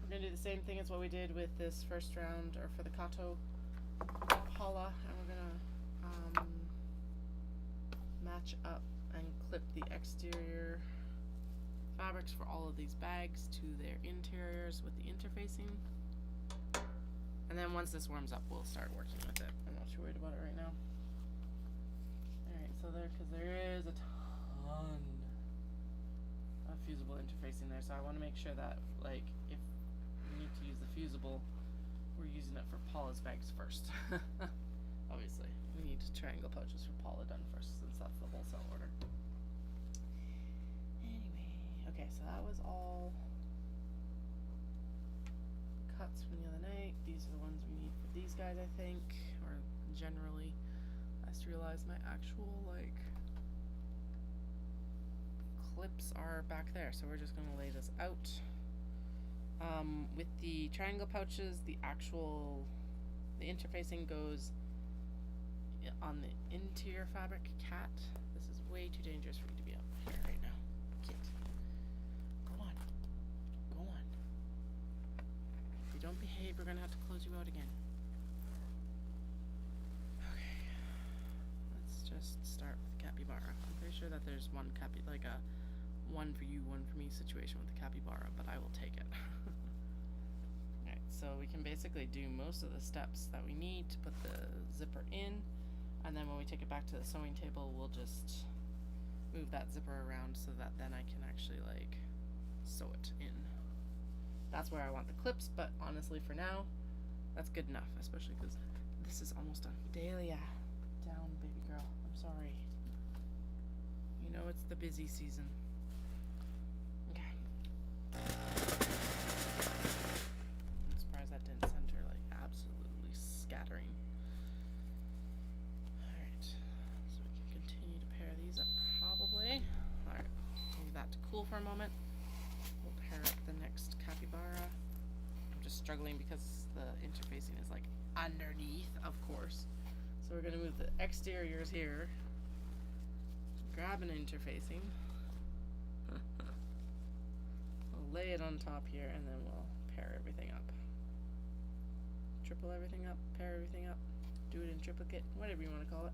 we're going to do the same thing as what we did with this first round, or for the kato Paula, and we're going to match up and clip the exterior fabrics for all of these bags to their interiors with the interfacing. And then once this warms up, we'll start working with it. I'm not too worried about it right now. Alright, so because there is a ton of fusible interfacing there, so I want to make sure that, like, if we need to use the fusible, we're using it for Paula's bags first. Obviously, we need triangle pouches for Paula done first, since that's the wholesale order. Anyway, okay, so that was all cuts from the other night. These are the ones we need for these guys, I think, or generally. I just realized my actual like clips are back there, so we're just going to lay this out. With the triangle pouches, the interfacing goes on the interior fabric. Cat, this is way too dangerous for you to be up here right now. Kit, go on. If you don't behave, we're gonna have to close you out again. Okay, let's just start with capybara. I'm pretty sure that there's one like a one for you, one for me situation with the capybara, but I will take it. Alright, so we can basically do most of the steps that we need to put the zipper in, and then when we take it back to the sewing table, we'll just move that zipper around so that then I can actually like sew it in. That's where I want the clips, but honestly for now, that's good enough, especially because this is almost done. Dahlia, down baby girl, I'm sorry. You know it's the busy season. Okay. I'm surprised that didn't send her like absolutely scattering. Alright, so we can continue to pair these up probably. Alright, leave that to cool for a moment. We'll pair up the next capybara. I'm just struggling because the interfacing is like underneath, of course. So we're going to move the exteriors here, grab an interfacing, we'll lay it on top here, and then we'll pair everything up. Triple everything up, pair everything up, do it in triplicate, whatever you want to call it.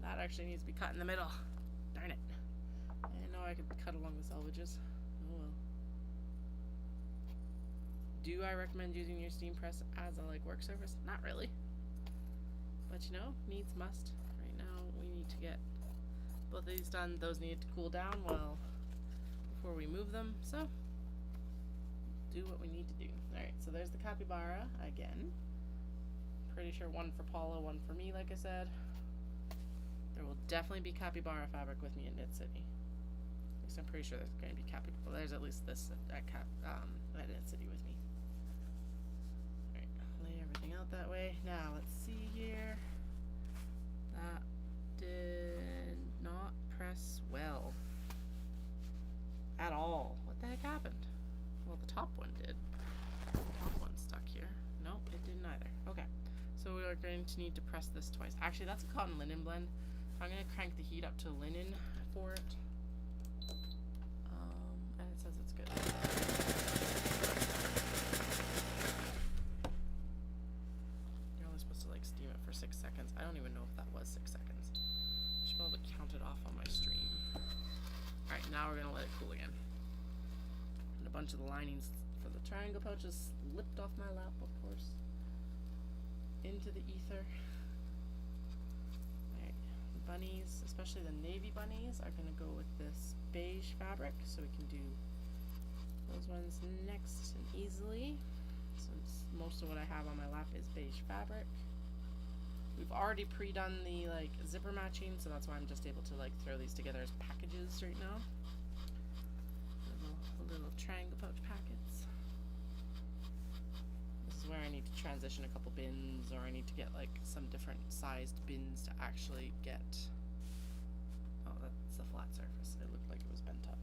That actually needs to be cut in the middle. Darn it. I know I could cut along the selvages. Oh well. Do I recommend using your steam press as a like work surface? Not really. But you know, needs must. Right now we need to get both of these done. Those need to cool down before we move them. So do what we need to do. Alright, so there's the capybara again. Pretty sure one for Paula, one for me, like I said. There will definitely be capybara fabric with me in Knit City. because I'm pretty sure there's going to be cat people. There's at least this at City with me. Alright, lay everything out that way. Now, let's see here. That did not press well. At all. What the heck happened? Well, the top one did. The top one stuck here. Nope, it didn't either. Okay. So we are going to need to press this twice. Actually, that's a cotton linen blend. I'm going to crank the heat up to linen for it. And it says it's good. You're only supposed to like steam it for 6 seconds. I don't even know if that was 6 seconds. I should probably count it off on my stream. Alright, now we're going to let it cool again. And a bunch of the linings for the triangle pouches slipped off my lap, of course. Into the ether. Alright, bunnies, especially the navy bunnies, are going to go with this beige fabric, so we can do those ones next and easily, since most of what I have on my lap is beige fabric. We've already pre-done the like zipper matching, so that's why I'm just able to like throw these together as packages right now. Little triangle pouch packets. This is where I need to transition a couple bins, or I need to get like some different sized bins to actually get. Oh, that's the flat surface. It looked like it was bent up.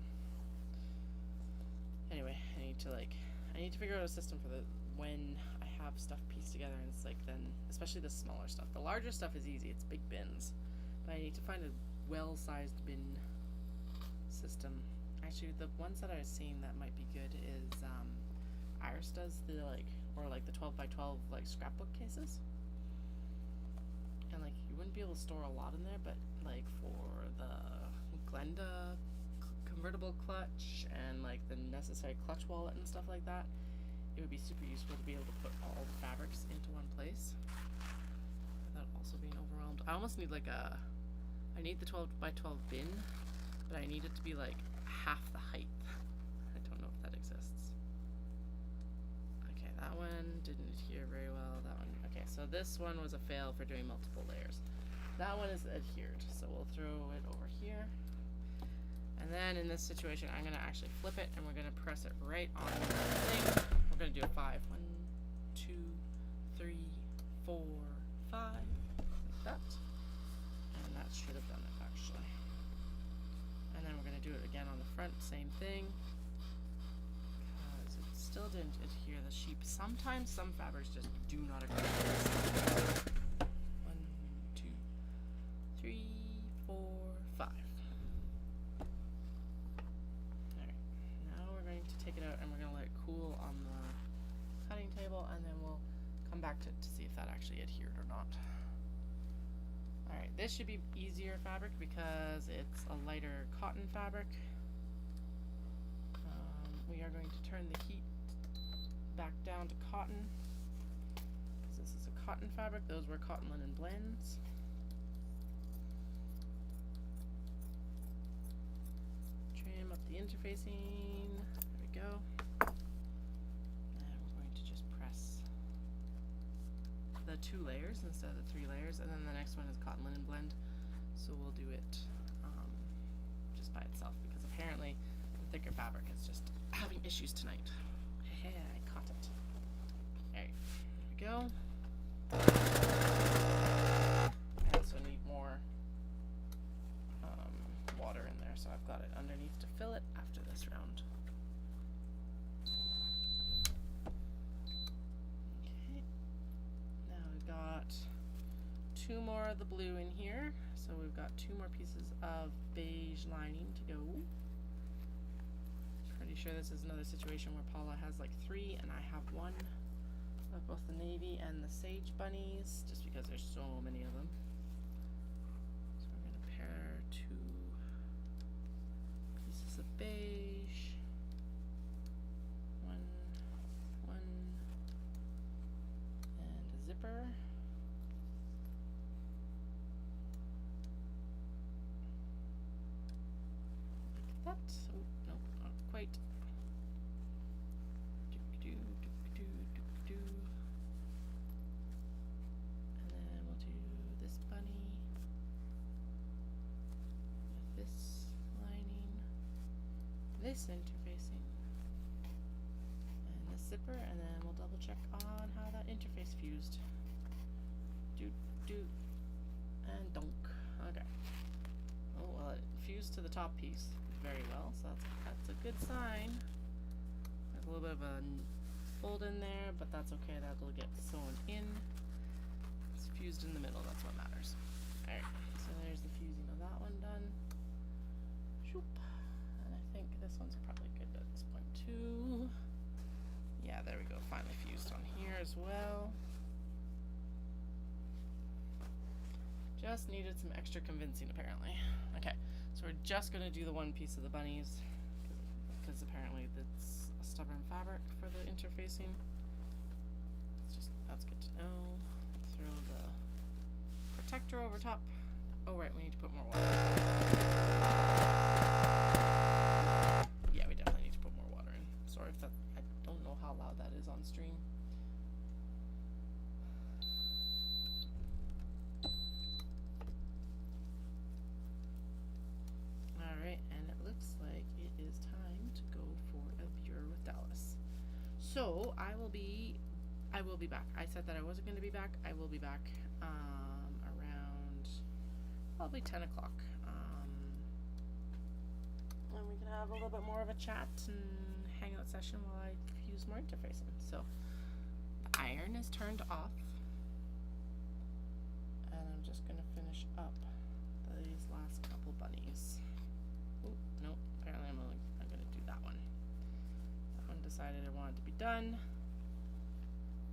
Anyway, I need to figure out a system for the when I have stuff pieced together, and it's like then, especially the smaller stuff. The larger stuff is easy, it's big bins. But I need to find a well-sized bin system. Actually, the ones that I was seeing that might be good is Iris does the like the 12 by 12 like scrapbook cases. And like you wouldn't be able to store a lot in there, but like for the Glenda convertible clutch and like the necessary clutch wallet and stuff like that, it would be super useful to be able to put all the fabrics into one place without also being overwhelmed. I almost need like I need the 12 by 12 bin, but I need it to be like half the height. I don't know if that exists. Okay, that one didn't adhere very well. That one, okay, so this one was a fail for doing multiple layers. That one is adhered, so we'll throw it over here. And then in this situation, I'm gonna actually flip it and we're gonna press it right on the thing. We're gonna do a 5. 1, 2, 3, 4, 5, like that. And that should have done it actually. And then we're going to do it again on the front, same thing, because it still didn't adhere the sheep. Sometimes some fabrics just do not agree with this. 1, 2, 3, 4, 5. Alright, now we're going to take it out and we're going to let it cool on the cutting table, and then we'll come back to it to see if that actually adhered or not. Alright, this should be easier fabric because it's a lighter cotton fabric. We are going to turn the heat back down to cotton because this is a cotton fabric. Those were cotton linen blends. Trim up the interfacing. There we go. And we're going to just press the 2 layers instead of the 3 layers, and then the next one is cotton linen blend, so we'll do it just by itself because apparently the thicker fabric is just having issues tonight. Hey, I caught it. Alright, there we go. I also need more water in there, so I've got it underneath to fill it after this round. Got 2 more of the blue in here, so we've got 2 more pieces of beige lining to go. Pretty sure this is another situation where Paula has like 3 and I have 1 of both the navy and the sage bunnies, just because there's so many of them. So we're going to pair 2 pieces of beige. 1, and a zipper. Like that. Oh, no, not quite. And then we'll do this bunny with this lining. nice interfacing. And this zipper, and then we'll double check on how that interface fused. Doot, doot, and donk. Okay. Oh, well, it fused to the top piece very well, so that's a good sign. There's a little bit of a fold in there, but that's okay. That'll get sewn in. It's fused in the middle. That's what matters. All right. So there's the fusing of that one done. Shoop. And I think this one's probably good at this point too. Yeah, there we go. Finally fused on here as well. Just needed some extra convincing apparently. Okay, so we're just gonna do the one piece of the bunnies because apparently that's a stubborn fabric for the interfacing. That's good to know. Throw the protector over top. Oh right, we need to put more water. Yeah, we definitely need to put more water in. Sorry if that, I don't know how loud that is on stream. Alright, and it looks like it is time to go for a viewer with Dallas. So I will be back. I said that I wasn't going to be back. I will be back around probably 10 o'clock. And we can have a little bit more of a chat and hangout session while I use more interfacing. So the iron is turned off. And I'm just going to finish up these last couple bunnies. Oh, no, apparently I'm going to do that one. That one decided I wanted to be done.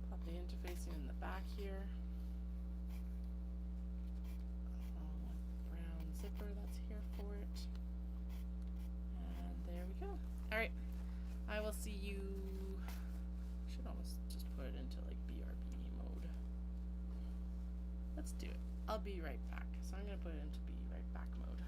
Pop the interfacing in the back here. Along with the brown zipper that's here for it. And there we go. Alright, I will see you. Should almost just put it into like BRB mode. Let's do it. I'll be right back. So I'm going to put it into be right back mode.